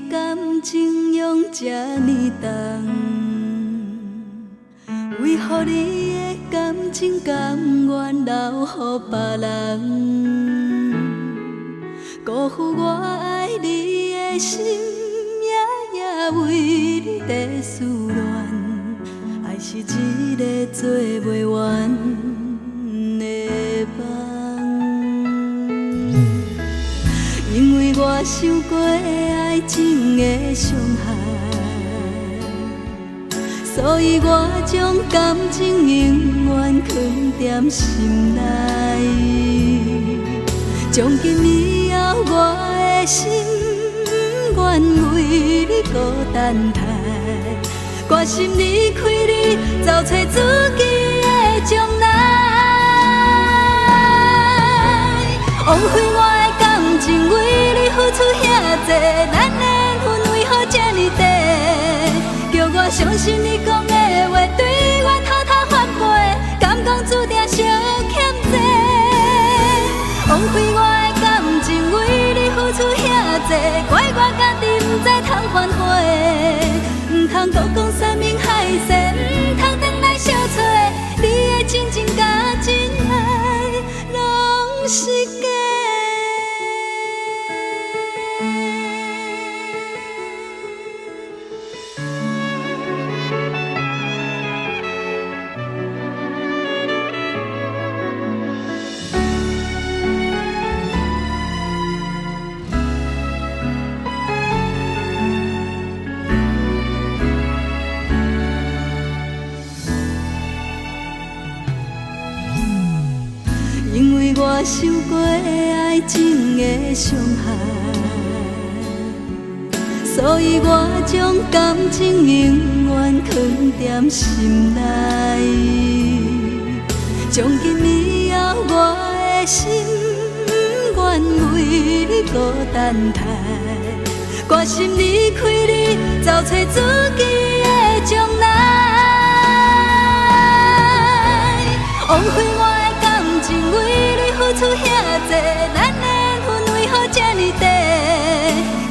感情用这呢重？为何你的感情甘愿留予别人？辜负我爱你的心，夜夜为你在思恋。爱是一个做袂完的梦，因为我受过爱情的伤害。所以我将感情永远藏在心内，从今以后我的心愿为你孤单待，决心离开你，找找自己的将来。枉费我的感情为你付出遐多，咱的缘分为何这呢短？叫我相信你讲的话，对我偷偷反背，敢讲注定相欠债。枉费我的感情为你付出遐多，怪我家己不知通反悔，不通搁讲山盟海誓，不通转来相找。你的真情甲真爱，拢是假。因为我受过爱情的伤害，所以我将感情永远藏在心内。从今以后我的心愿为你孤单待，决心离开你，找找自己的将来。枉费我的感情为你付出遐多，咱的缘分为何这呢短？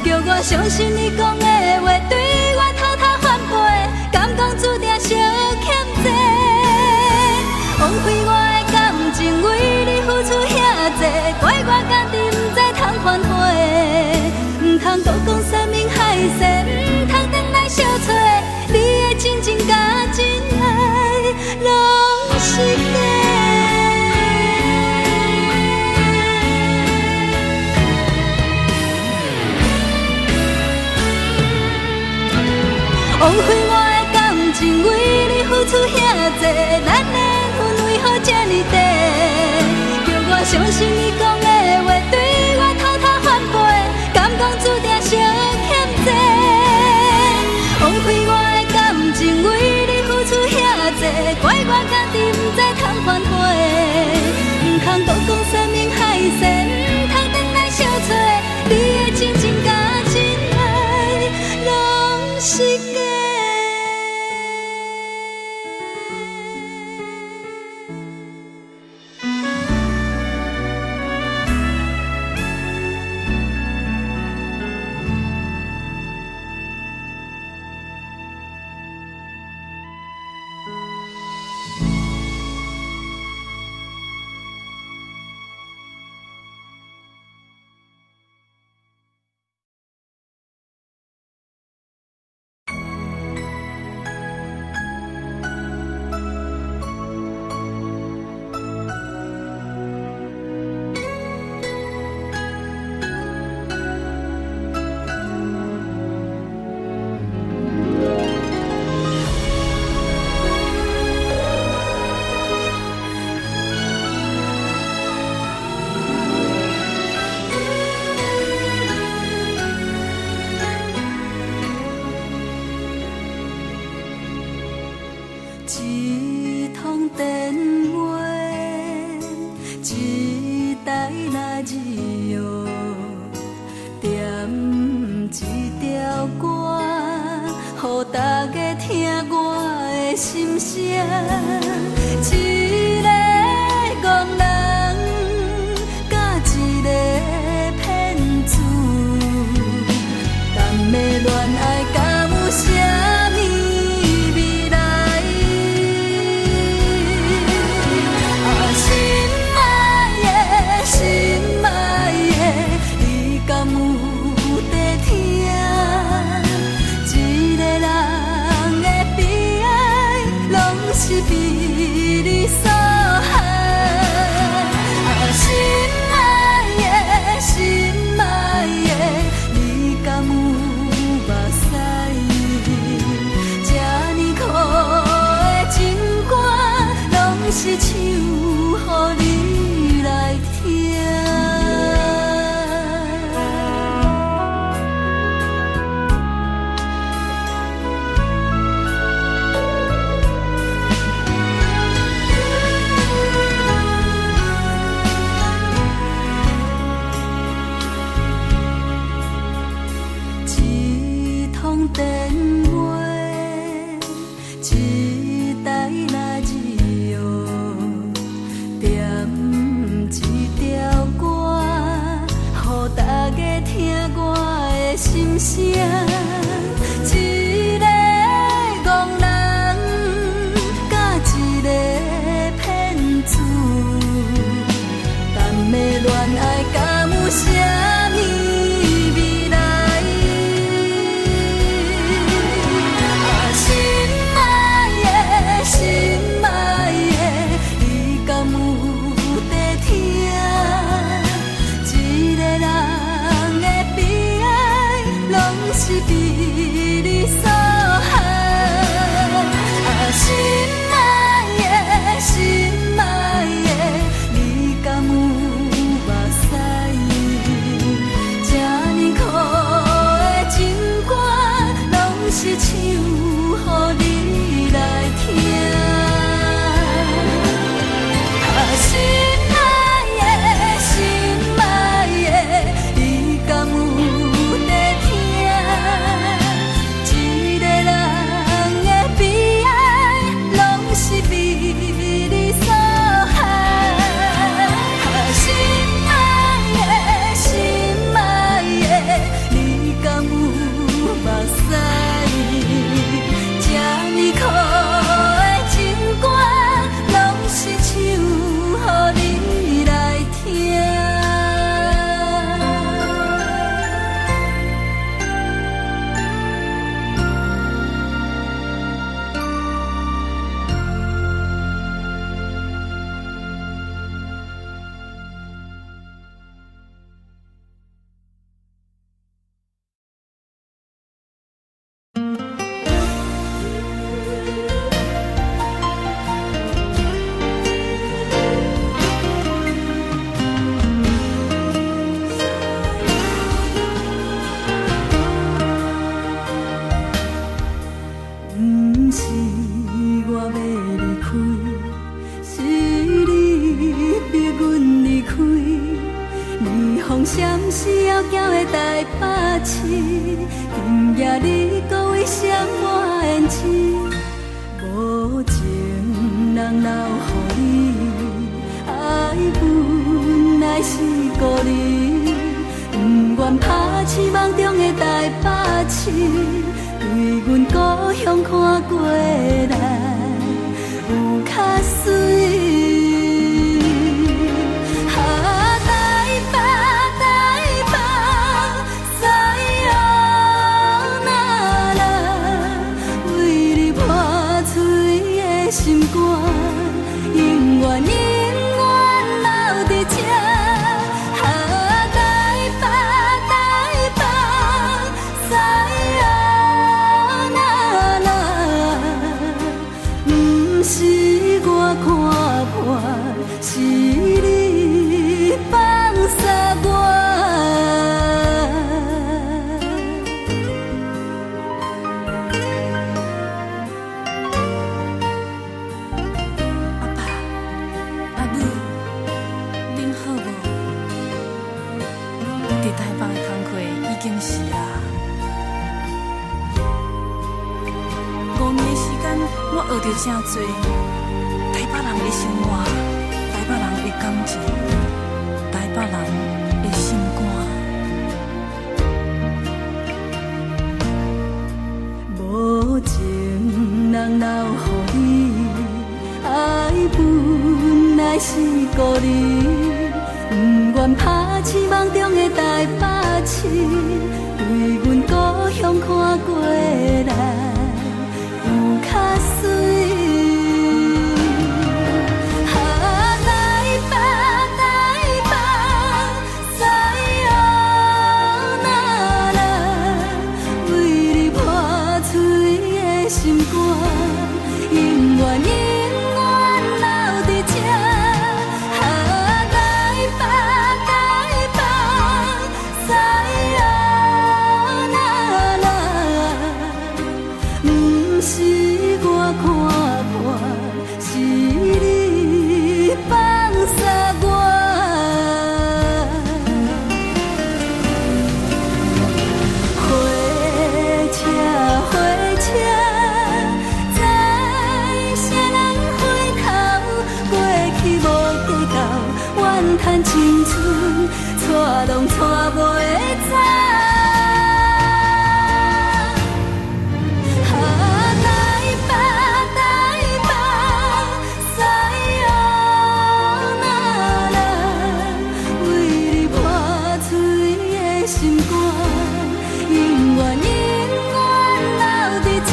叫我相信你讲的话，对我偷偷反背，敢讲注定相欠债。枉费我的感情为你付出遐多，怪我家己不知通反悔，不通搁讲山盟海誓，不通转来相找。你的真情甲真爱，拢是假。枉费我的感情为你付出遐多，咱的缘分为何这呢短？叫我相信你讲的话，对我偷偷反背，敢讲注定相欠债。枉费我的感情为你付出遐多，怪我家己不知通反悔，不通搁讲山盟海誓，不通转来相找。你的真情甲真爱，拢是假。一通电话，一台radio，点一条歌，予大家听我的心声。一个憨人，甲一个骗子，但要恋爱敢有啥物未来？啊，心爱的，心爱的，你敢有在听？一个人的悲哀，拢是被你所害。啊，心爱的，心爱的，你敢有目屎？这呢苦的情歌，拢是唱予你来听。一通电话，一台radio，点一条歌，予大家听我的心声。一个憨人，甲一个骗子，谈的恋爱敢有啥物未来？啊，心爱的，心爱的，你敢有在听？一个人的悲哀，拢是被你所害。啊，心爱的，心爱的，你敢有目屎？这呢苦的情歌，拢是唱予你来听。啊，心爱的，心爱的，你敢有在听？一个人的悲哀，拢是被你所害。啊，心爱的，心爱的，你敢有目屎？这呢苦的情歌，拢是唱予你来听。不是我要离开，是你逼阮离开。年风闪时后叫的台北市，今夜你搁为谁我胭脂？无情人留予你，爱本来是故你，不愿拍痴梦中的台北市。对阮故乡看过来，有较水。啊，台北，台北，西洋那拉，为你破碎的心肝，永远永远留伫这。啊，台北，台北，西洋那拉，不是我看破，是你放下我。阿爸、阿母，恁好无？伫台北的工课已经是啊。5年的时间，我学着真多台北人的生活，台北人的感情，台北人的心肝。是故里，不愿拍醒梦中的台北市，为阮故乡看过来有较水。青春带拢带袂走，台北西洋那啦，为你破碎的心肝，永远留伫这。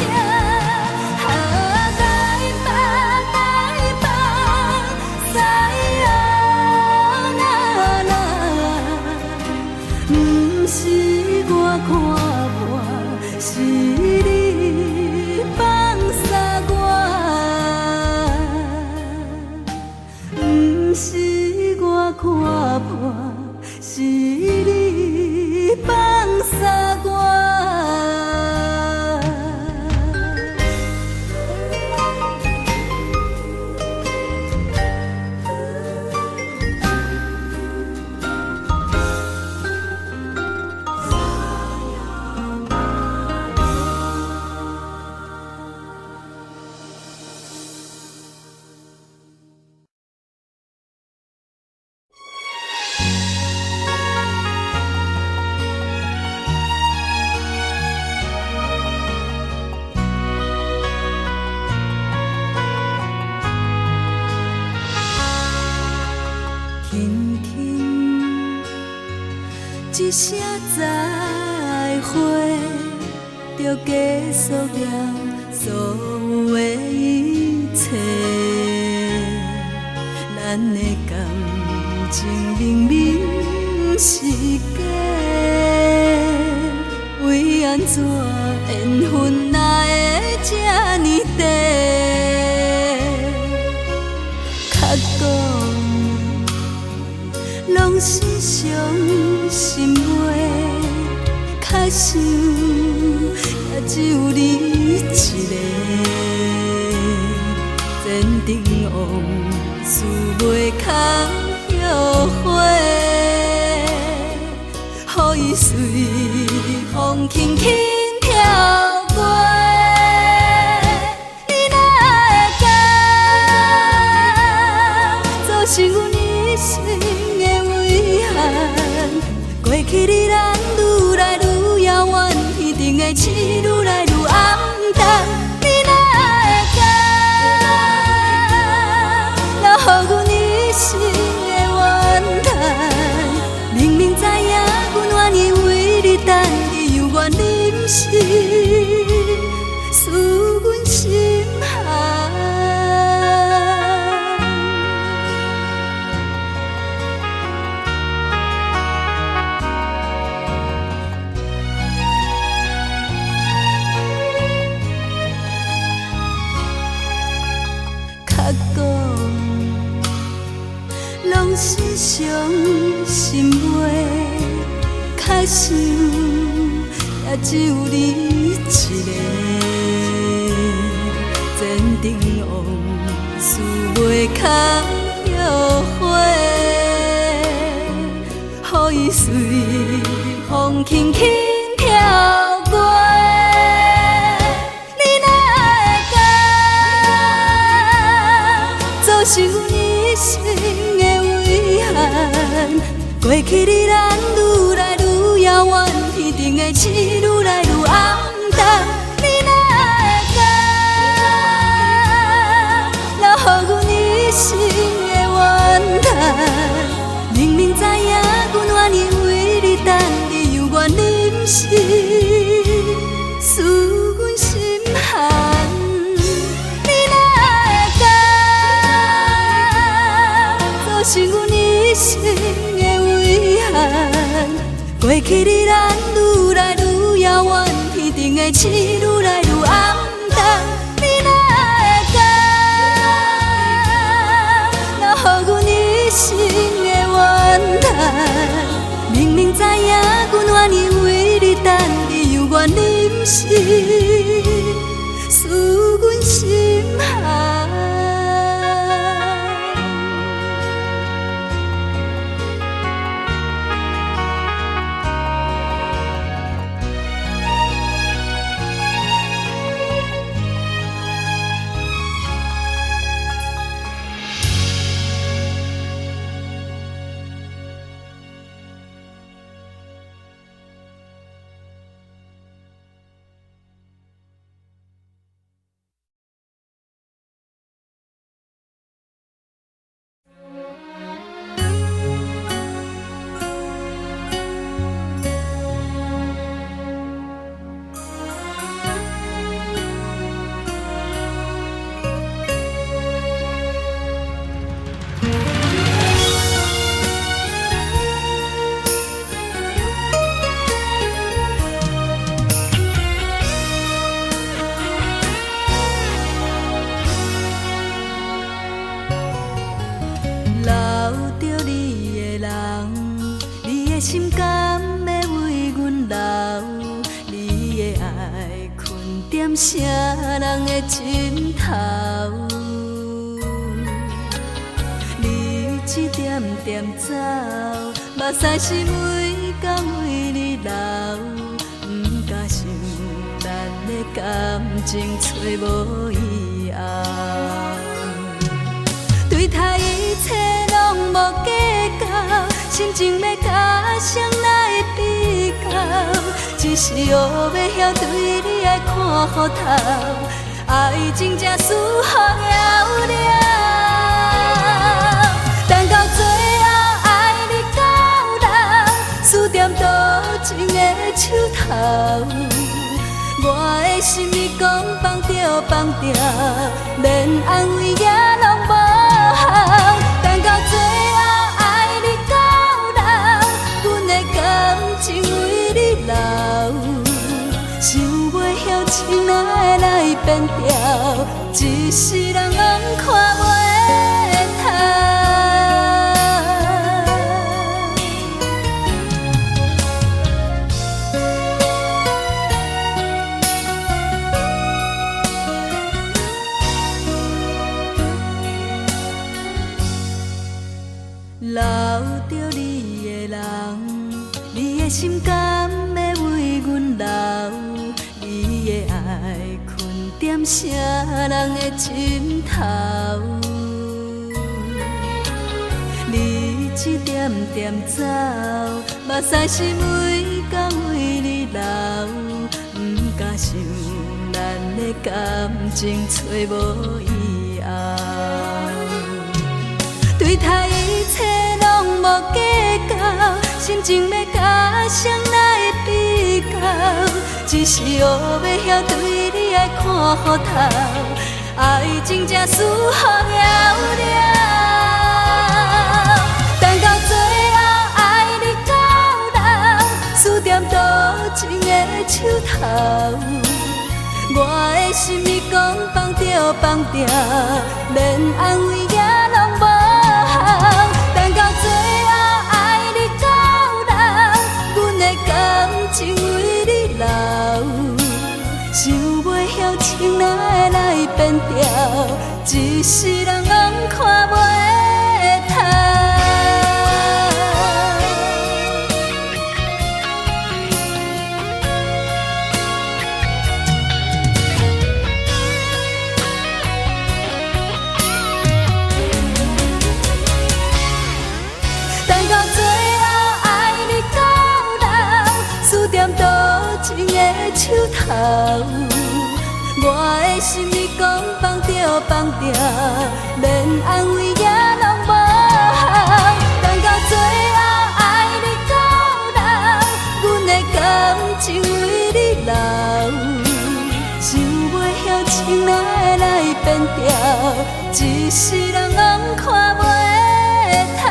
是你放下我，不是我看破，是你放下我。一声再会，就结束了所有的一切。咱的感情明明是假，为安怎缘分来会这呢短？较讲拢是伤心话，较想也只有你一个。前程往事袂堪后悔，予伊随风轻轻飘过。你哪会敢造成阮一生的遗憾？过去离咱愈来愈遥远，天顶的星愈来愈暗淡。你哪会敢留予阮一生的怨叹？明明知影阮愿意为你等，你犹原忍心思阮心寒。较讲拢是伤心话，较想也只有你一个。前程往事袂堪后悔，予伊随风轻轻飘过。你哪会敢造成阮一生的遗憾？过去离咱愈来愈遥远，天顶的星愈来愈暗淡。你哪会敢留予阮一生的怨过去离咱愈来愈遥远，天顶的星愈来愈暗淡，你哪会敢？若予阮一生的怨叹，明明知影阮愿意为你等，你犹愿忍心输阮心寒。心甘要为阮留，你的爱困踮啥人的枕头？你一点点走，目屎是每天为你流，不敢想咱的感情找无以后，对待一切拢无计较。心情要甲谁来比较？只是学要晓对你爱看糊头，爱情才输予了了。等到最后爱你到老，输点多情的手头。我的心意讲放着放着，连安慰也拢无效。等到最后。情为你留，想袂晓情哪会来变调，一世人拢看袂透。留着你的人。你的心甘要为阮留，你的爱困踮啥人的枕头？你一点点走，目屎是每天为你流，不敢想咱的感情找无以后，对待一切拢无计较。心情要甲谁来比较？只是学要晓对你爱看糊头，爱情才输予了了。等到最后爱你到老，输点多情的手头。我的心意讲放着放着，连安慰也拢无效。等到最后。感情为你留，想袂晓情哪会来变调，一世人拢看袂透。等到最后爱你到老。输点多情的手头，我的心意讲放着放着，连安慰也拢无效。等到最后爱你到老，阮的感情为你留，想袂晓情哪会来变调，一世人拢看袂透。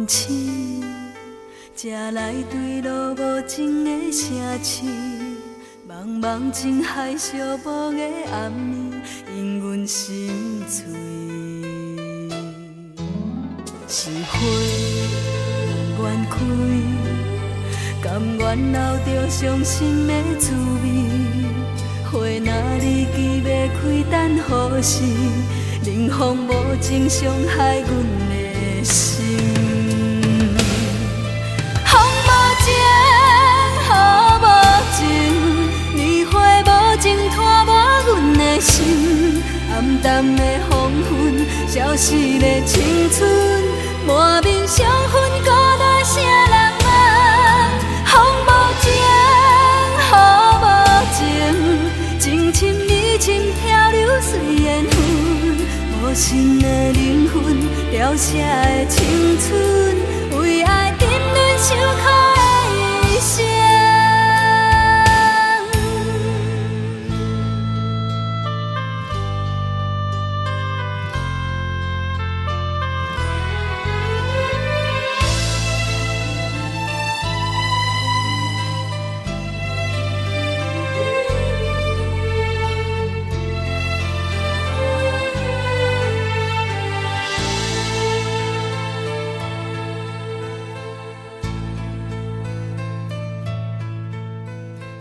市，才来对路无情的城市。茫茫情海寂寞的暗暝，因阮心碎。是花不愿开，甘愿留着伤心的滋味。花若日期要开，等何时？冷风无情伤害阮的心。风无情，雨无情，年华无情，拖磨阮的心。暗淡的黄昏，消失的青春，满面伤痕，孤单啥人问？风无情，雨无情，情深意深，漂流随缘分。无心的灵魂，凋谢的青春，为爱沉沦受苦的一生。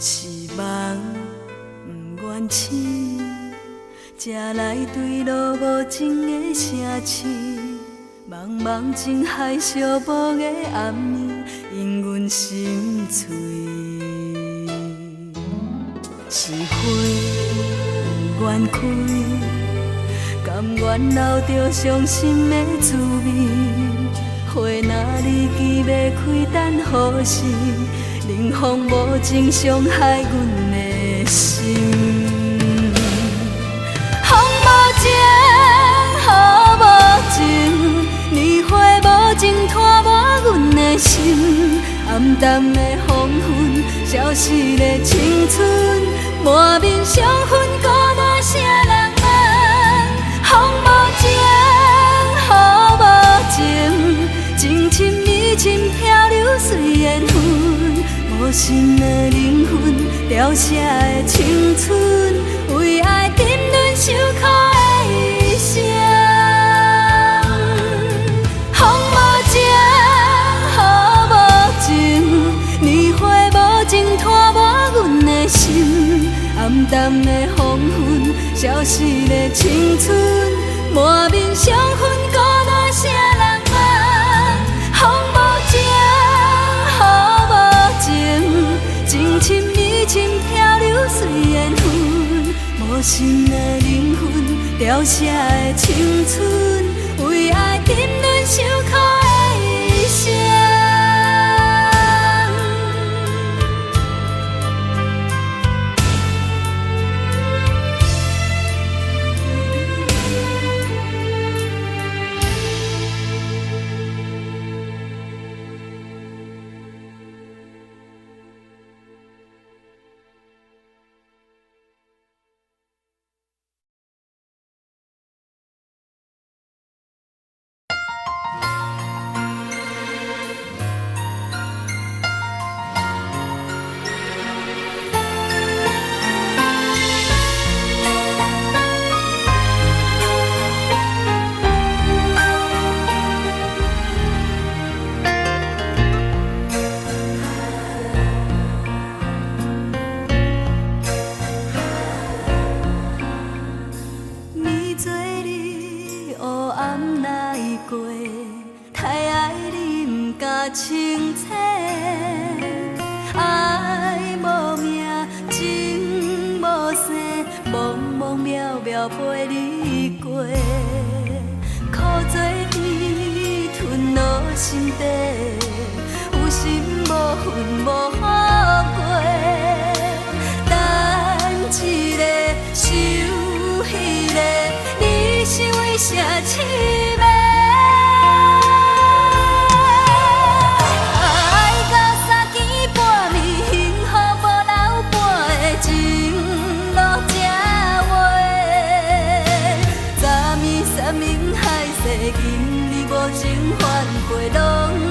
是梦不愿醒，才来对路无情的城市。茫茫情海寂寞的暗暝，因阮心碎。是花不愿开，甘愿留着伤心的滋味。花若日期要开，等何时？冷风无情，伤害阮的心。风无情，雨无情，年华无情，拖磨阮的心。暗淡的黄昏，消失的青春，满面伤痕，孤单啥人问？风无情，雨无情，情深意深，漂流随缘分。无心的灵魂，凋谢的青春，为爱沉沦受苦的一生。风无情，雨无情，年华无情，拖磨阮的心。暗淡的黄昏，消失的青春，满面伤痕，孤单啥人问？风无情，情深意深，漂流随缘分。无心的灵魂，凋谢的青春，为爱沉沦受苦的一生。清醒，爱无名，情无生，茫茫渺渺陪你过。苦做甜，吞落心底，有心无魂无好过。等一个，想迄个，你是为啥痴迷？今日无情翻过浪。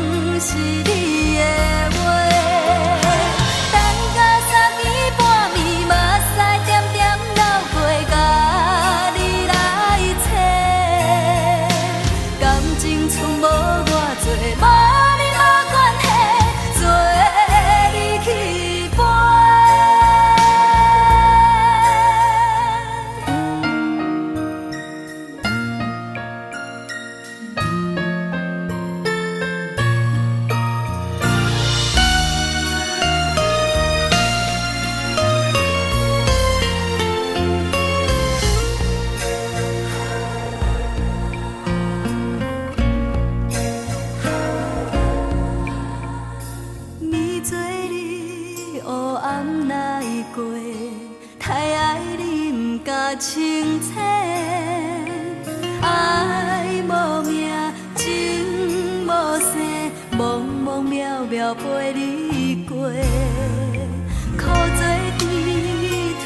做你，黑暗哪会过？太爱你不敢清醒，爱无名，情无生，茫茫渺渺陪你过，苦做甜，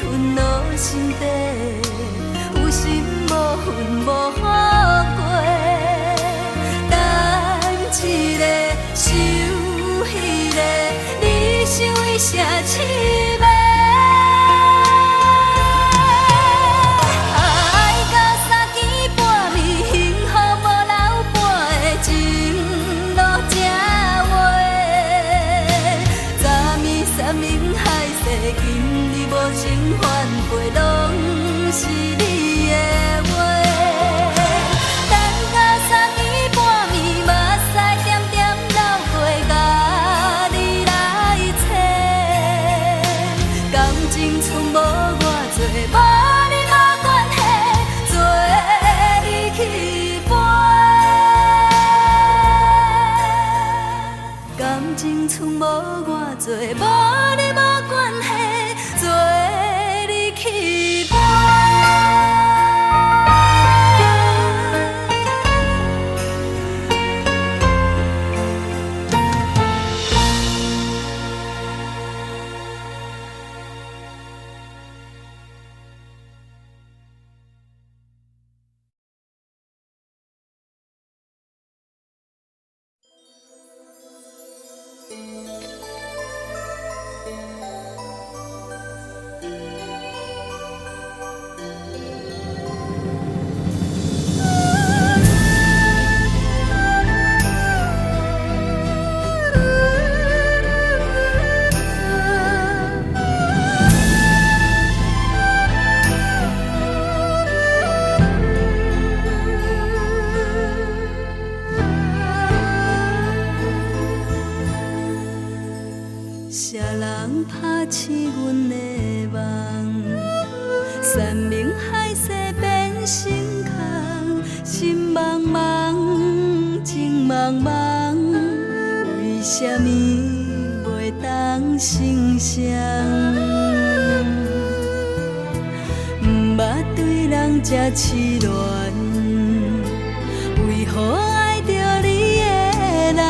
吞落心底，有心无魂无好过，等一个想彼个，你想为啥痴迷？情反背拢是你的话，等到3更半暝，目屎点点流过，甲你来找，感情从无我做，无你无关系，做你去飞。感情从无我做，无你无关系。做你去飞。啥人拍醒阮的梦？山明海誓变成空，心茫茫，情茫茫，为什么袂当成双？不捌对人这痴恋，为何爱着你的人？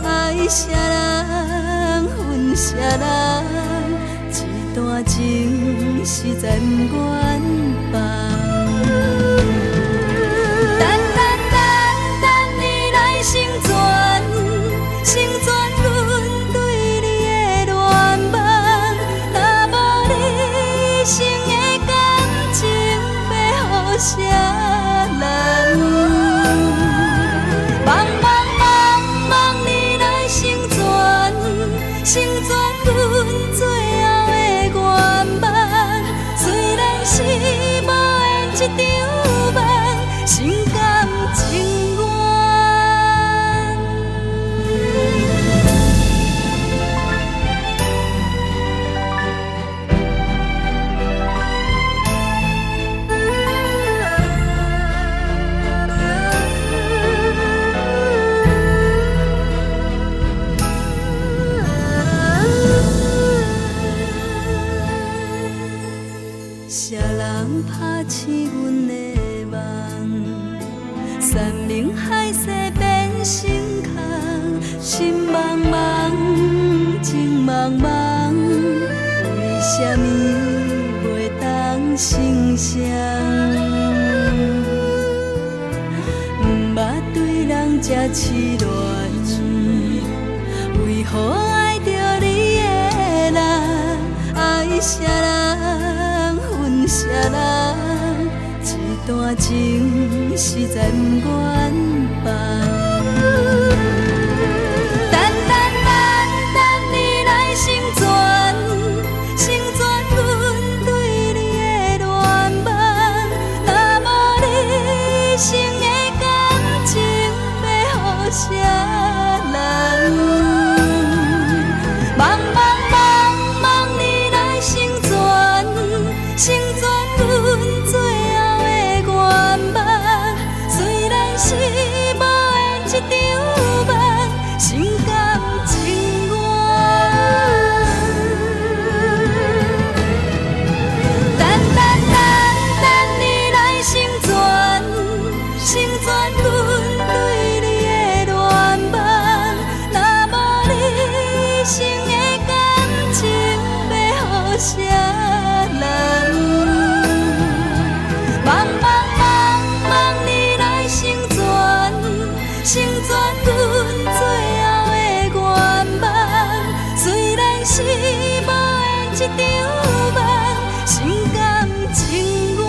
爱啥人？啥人？一段情实在不愿放。等你来成全，成全阮对你的恋梦。若无你一生的感情，要予啥人？茫你来成全，成全阮最后的愿望，虽然是无缘一场梦，心甘情愿。啥人拍醒阮的梦？山明海誓变成空，心茫茫，情茫茫，为什么袂当成双？不捌对人这痴恋，为何爱着你的人？爱啥人？啥人？一段情实在不愿放。等你来成全，成全阮对你的恋梦。若无你一生的感情，要予啥人？茫你来成全，成全阮最后的愿望，虽然是无缘是无缘一场梦，心甘情愿。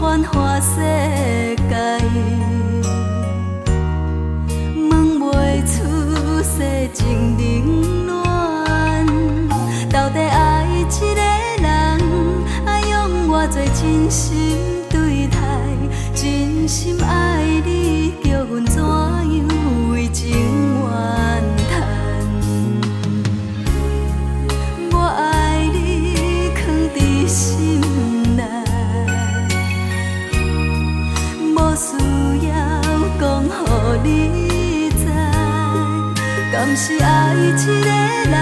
繁华世界，问袂出世情冷暖。到底爱一个人，爱用偌多真心对待？真心爱你，叫阮怎样为情愿叹？我爱你，藏伫心内。无需要讲，予你知，敢是爱一个人，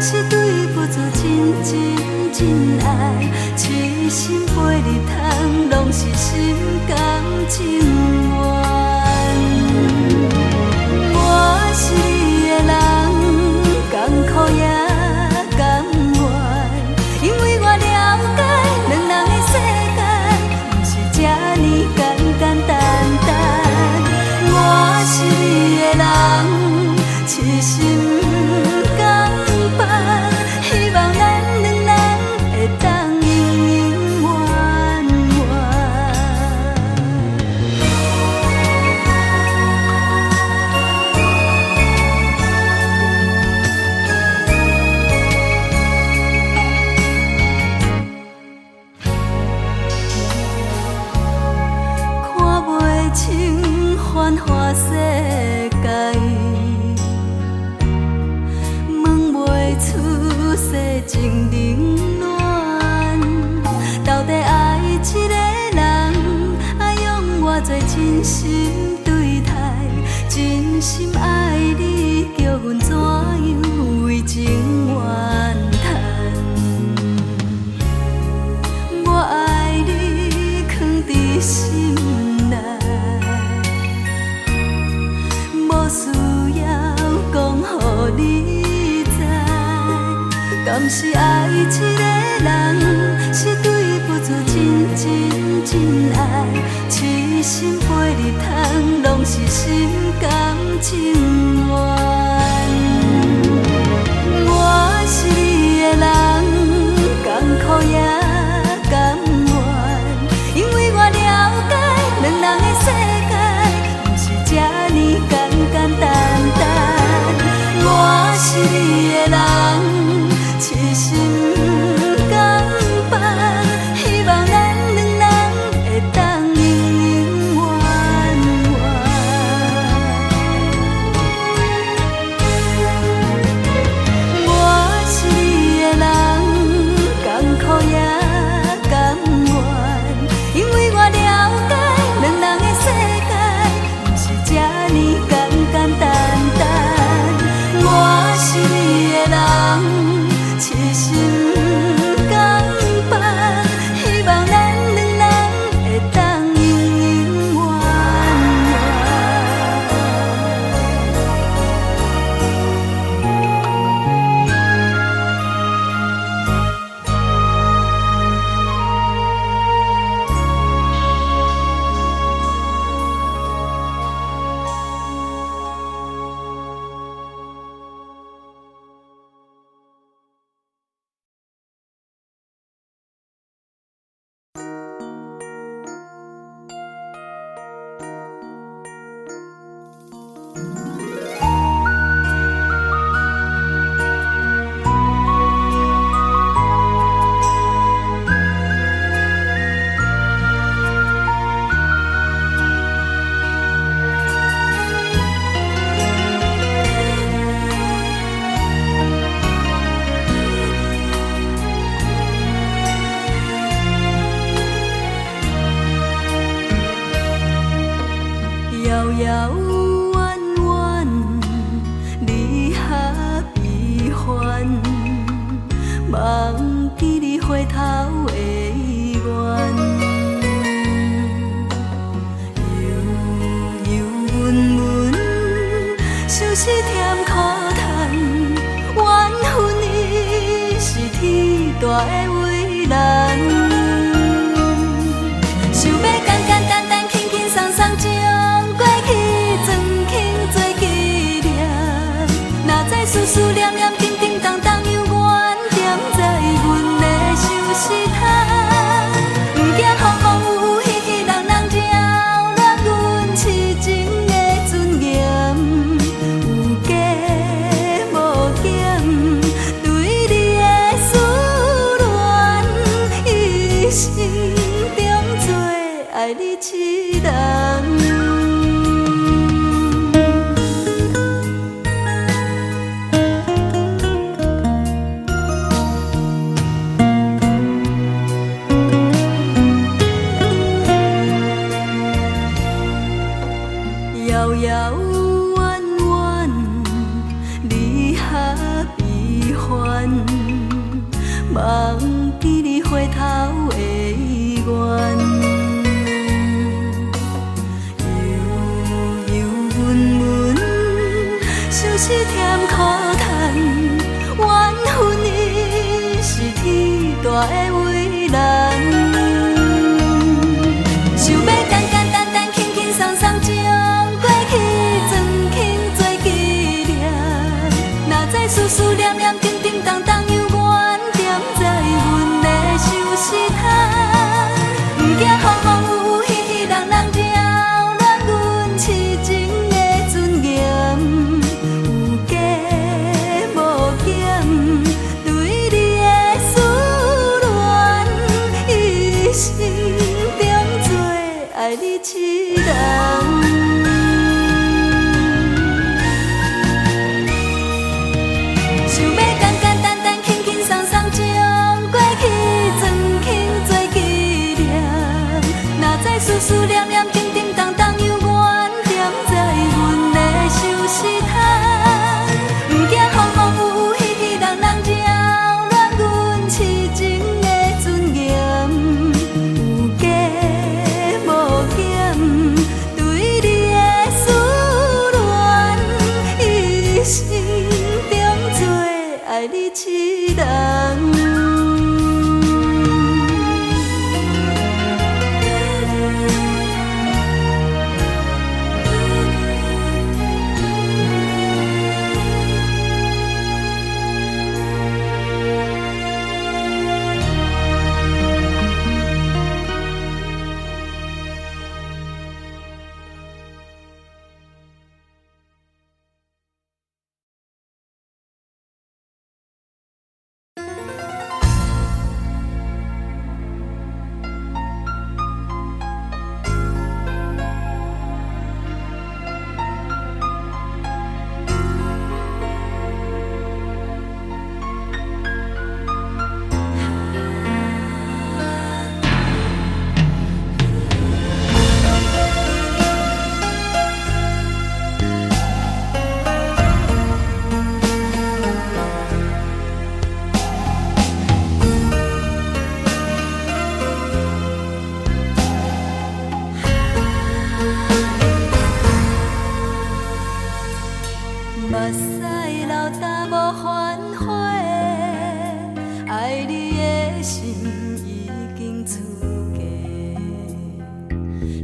是对付出真爱，痴心陪你通，拢是心甘情愿。我是你的人，艰苦也甘愿，因为我了解两人的世界，不是这呢简单。我是你的人，痴心甘放，希望咱两人会当永永远看袂清繁华世界，问袂出世情冷暖。到底爱一个人，爱用偌多真心对待？真心爱你，叫阮怎样为情愿叹？我爱你，藏伫心内。无需要讲，予你知，敢是爱一个人，是对付出真爱，痴心陪你通，拢是心甘情愿。我是你的人，艰苦也甘愿，因为我了解两人的世界，不是这呢简单。我是你的人，痴心甘放，希望咱两人会当永永远远。大的为难。想要简简单单、轻轻松松将过去装轻做纪念，哪知思思念念、叮叮当当犹原踮在阮的手指头，不惊风风雨雨、喜喜人人扰乱阮痴情的尊严，有加无减，对你的思恋，一生中做爱你一人。遥遥远远，离合悲欢，忘记你回头的愿。悠悠闷闷，像是甜苦叹，缘分伊是天大的为难。想要简简单单、轻轻松松将过去装轻做纪念，哪知思思念念、叮叮当当犹原踮在阮的手指头，不惊风风雨雨、喜喜人人扰乱阮痴情的尊严，有加无减，对你的思恋，一生中做爱你一人。想要简简单单、轻轻松松将过去装轻做纪念，哪知思思念念、叮叮当当犹原踮在阮的手指头，不惊风风雨雨、喜喜人人扰乱阮痴情的尊严，有加无减，对你的思恋，一生中做爱你一人。目屎流干无反悔，爱你的心已经出嫁，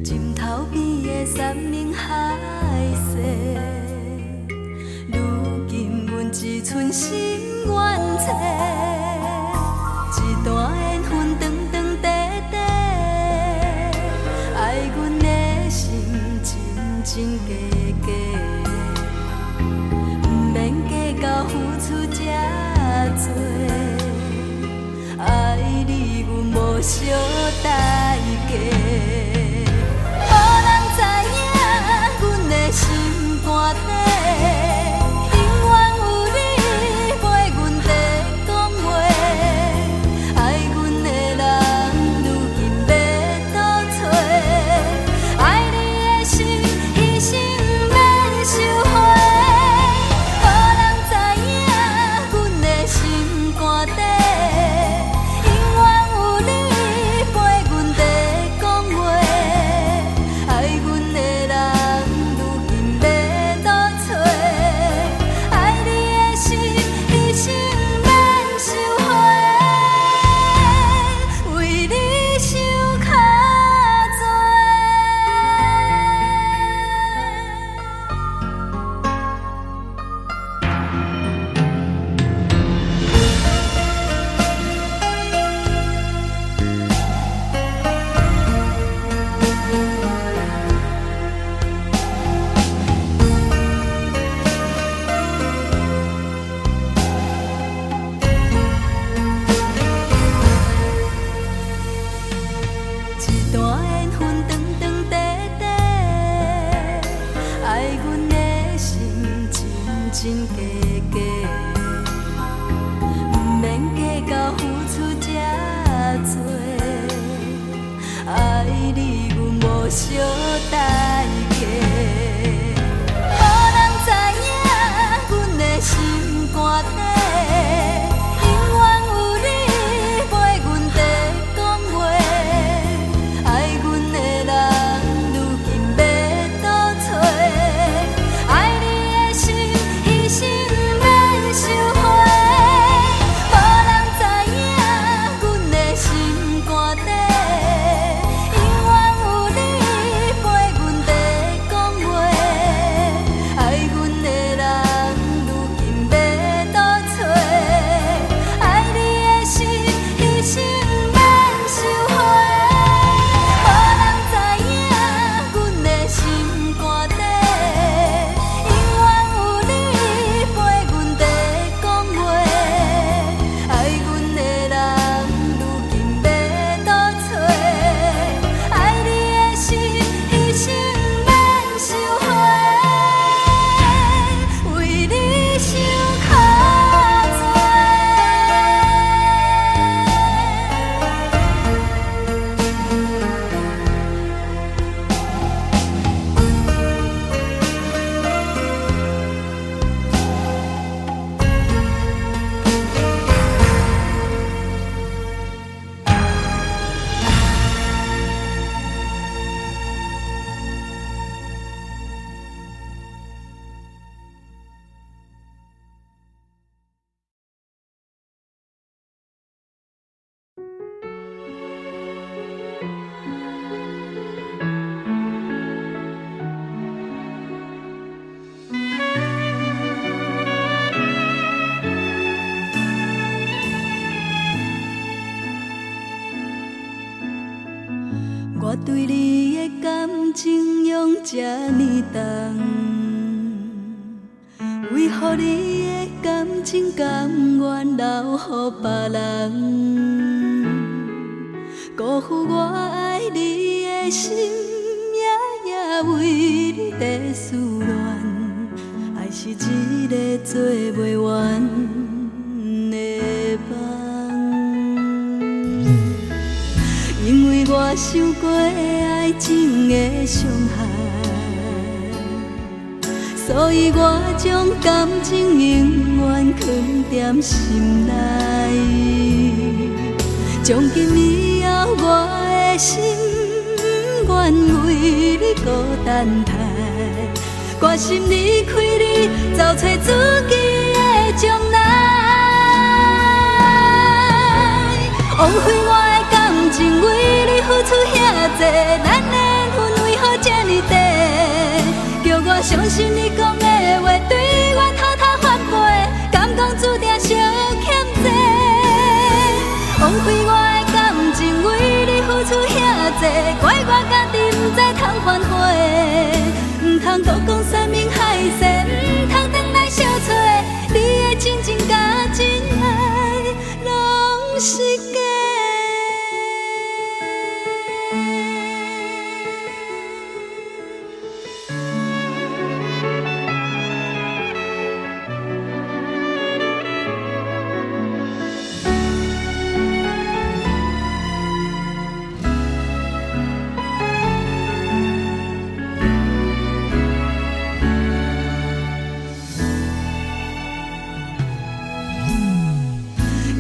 枕头边的山盟海誓，如今阮只剩心愿册，一段缘分长长短短，爱阮的心真真假假。到付出这多，爱你阮无小代价。无人知影阮的心肝底，永远有你陪阮在讲话。爱阮的人，如今要倒找？爱你的心，一生免收回。爱阮的人，如今要倒找？小代价。无人知影阮的心肝底，永远有你陪阮在讲话。爱阮的人，如今要倒找？爱你的心，一生免收回。无人知影阮的心肝底，永远有你陪阮在讲话。爱阮的人，如今要倒找？爱你的心，一生免收回。无人知影阮的心肝底，永远有你陪阮在讲话。爱阮的人，如今要倒找？爱你的心，一生免收回。为你受较多。我对你的感情用这呢重，为何你的感情甘愿留予别人？辜负我爱你的心，夜夜为你在思恋。爱是一个做袂完的梦。因为我受过爱情的伤害，所以我将感情永远藏在心内。从今以后，我的心愿为你孤单待，决心离开你，找找自己的将来。枉费我的感情，为你付出遐多，咱的缘分为何这呢短？叫我相信你讲的话，对我偷偷反背，敢讲注定相欠债。枉费我的感情，为你付出遐多，怪我家己不知通反悔，唔通多讲山盟海誓，唔通转来相找。你的真情甲真爱，拢是假。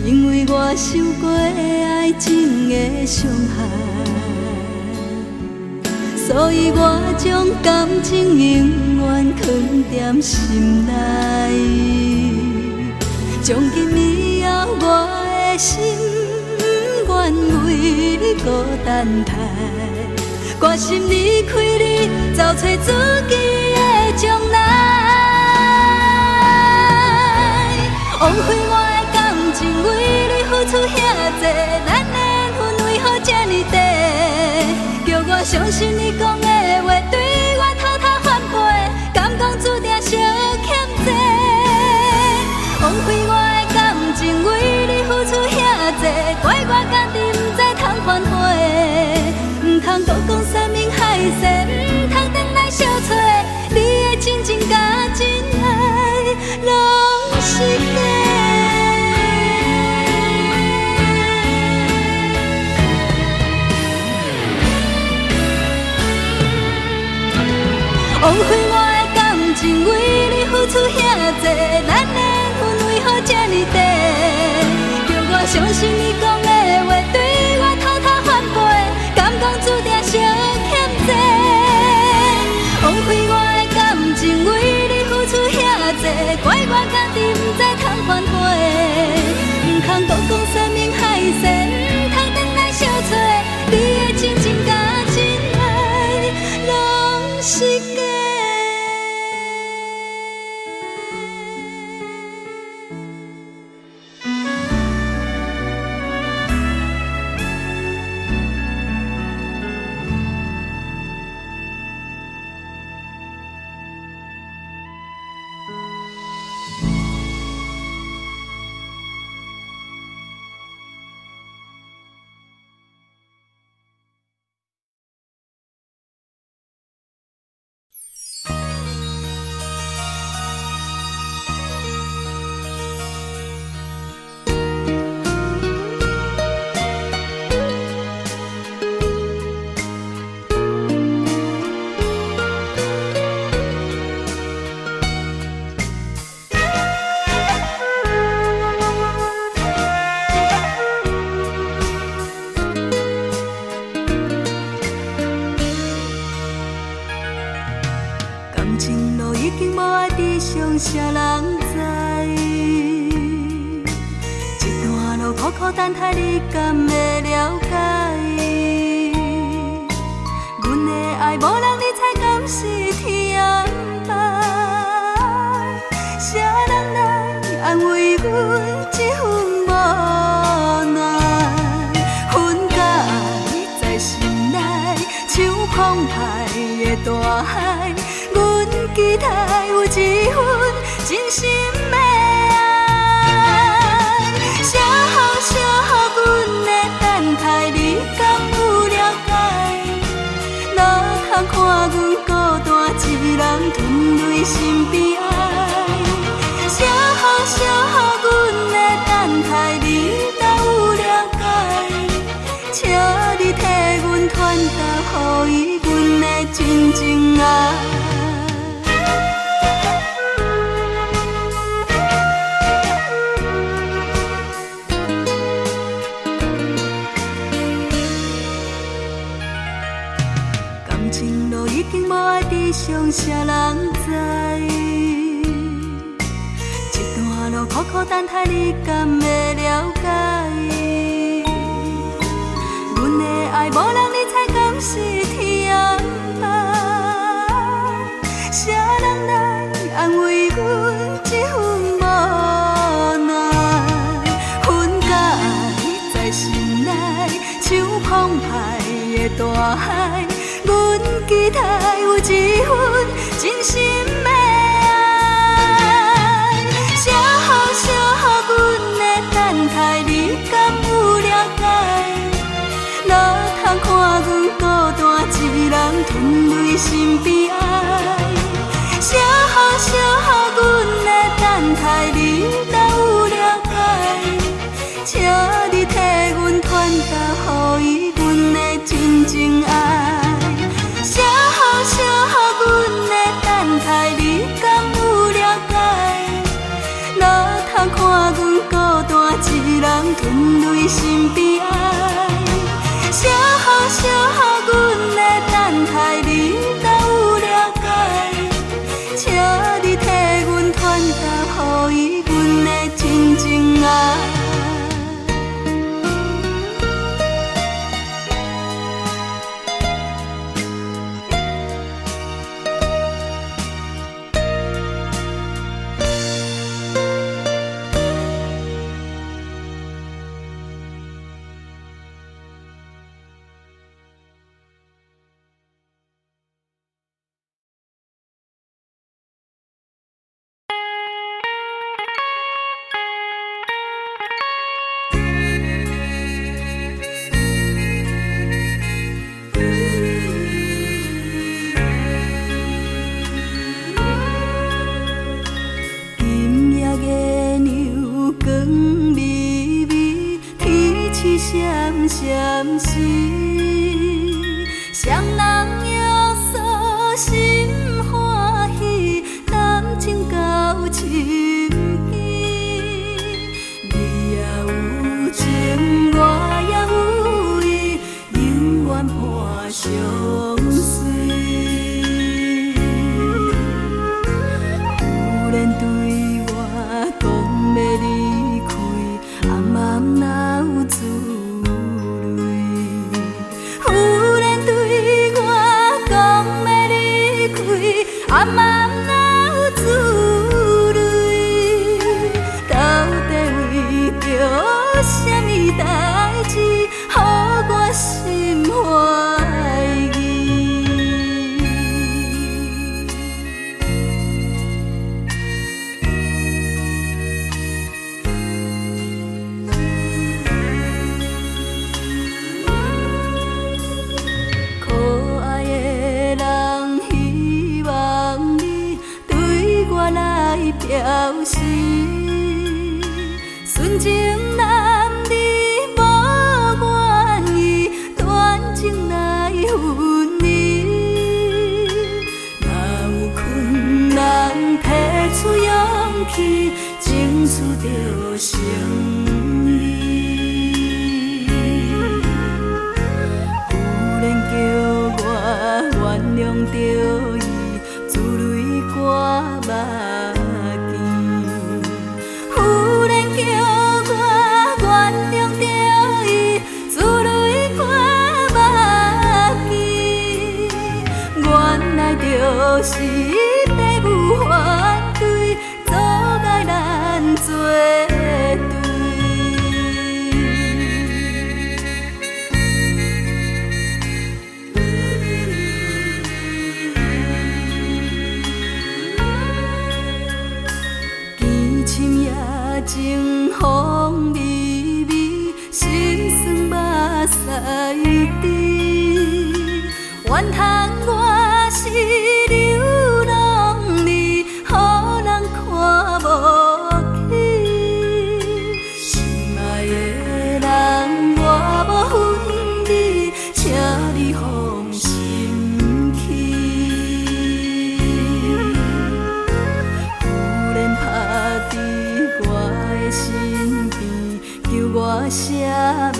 因为我受过爱情的伤害，所以我将感情永远藏在心内。从今以后，我的心愿为你孤单待，决心离开你，找找自己的将来。枉费我的感情，为你付出遐多，咱的缘分为何这呢短？叫我相信你讲的话，对我偷偷反背，敢讲注定相欠债。枉费我的感情，为你付出遐多，怪我家己不知通反悔，唔通多讲山盟海誓，唔通转来相找。你的真情甲真爱，拢是假。相信你讲的话，对我偷偷反背，敢讲注定相欠债。枉费我的感情，为你付出遐多，怪我家己不知通反悔，唔通讲讲山盟海誓，唔通等来相找，你的真情甲真爱，拢是假。啥人知？一段路苦苦等待，你敢会了解？阮的爱无人理睬，敢是天安排？啥人来安慰阮这份无奈？分解在心内，像澎湃的大海。阮期待有一份真心的爱，写好写好阮的等待，你敢有了解？哪通看阮孤单一人吞泪心悲哀？写好写好阮的等待，你若有了解？请你替阮传达，予伊阮的真情爱。已经无爱知，伤啥人知？一段路苦苦等待，你敢会了解？阮的爱无人理睬，敢是天安排？啥人来安慰阮这份无奈？分解在心内，像澎湃的大海。阮期待有一份真心的爱，写好写好阮的等待，你敢有了解？哪通看阮孤单一人吞泪心悲哀？写好写好阮的等待，你若有了解？请你替阮传达，予伊阮的真情爱。写好写好阮的等待，你敢有了解？哪通看阮孤单一人吞泪心悲哀？写好写好阮的等待，你若有了解？请你替阮传达，予伊阮的真情爱。闪时，双人约束心欢喜，感情到深边，你也有情。去，争取着胜利。有人叫我原谅着伊，自泪挂目镜。有人叫我原谅着伊，自泪挂目镜。原来就是父母反对，阻碍咱做对。见深夜情风微微，心酸目屎滴。怨叹我是流浪儿，予人看无起。心爱的人，我无分你，请你放心去。有人拍伫我的身边，叫我赦免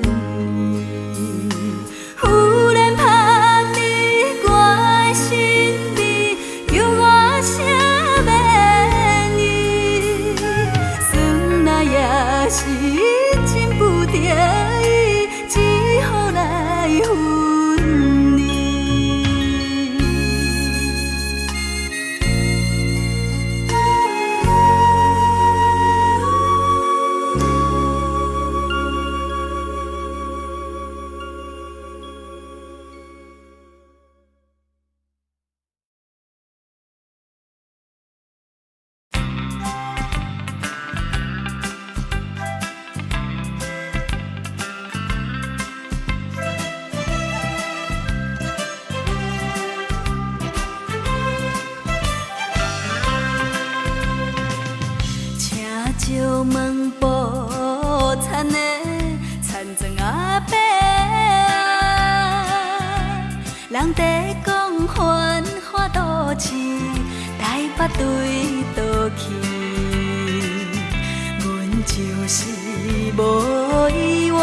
伊。有人拍伫我的身边，叫我赦免伊。算来也是真不得已，只好来分离。石门布田的田庄阿伯，人在讲繁华都市，台北对倒去，阮就是无依偎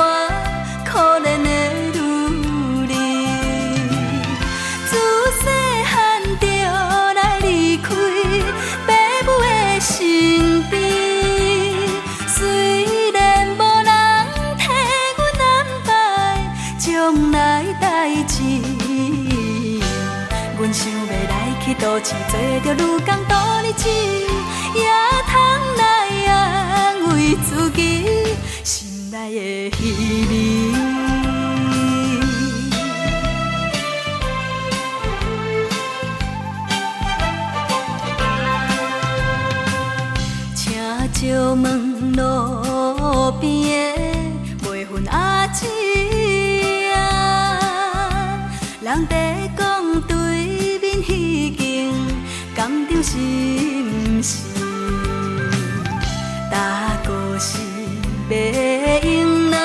可怜的女儿，自细汉就来离开父母的身边。虽然无人替阮安排将来代志，阮想要来去都市，做着女工度日子，也通来安慰自己心内的稀微。石门路边的卖粉阿姊啊，人在讲对面迄间工厂是毋是？大哥是卖用人，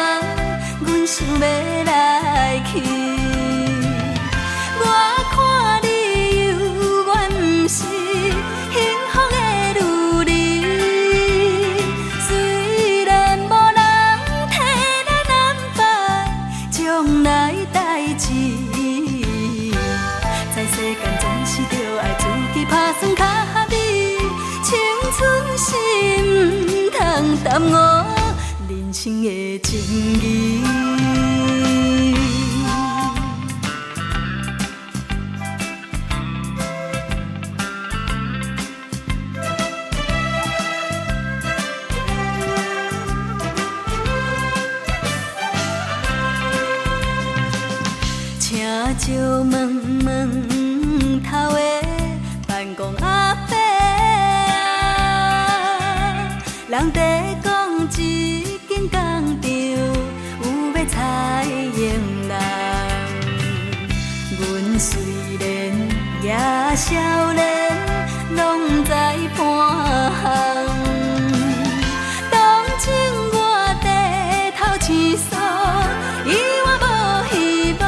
阮想要来去。我看你有缘，毋是幸福的女儿。将来代志，在世间总是着爱自己打算较合理，青春是毋通耽误人生的情义。请石门头的办公阿伯，人在讲一间工厂有要裁员人，阮虽然也少年，拢知半项。当前我低头倾诉，伊我无希望。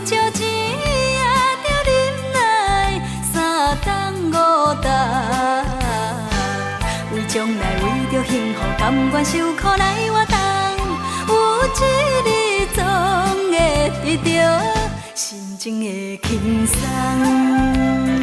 借钱也着忍耐，3冬来为着幸福，甘愿受苦来活动。有一日总会得到心情的轻松。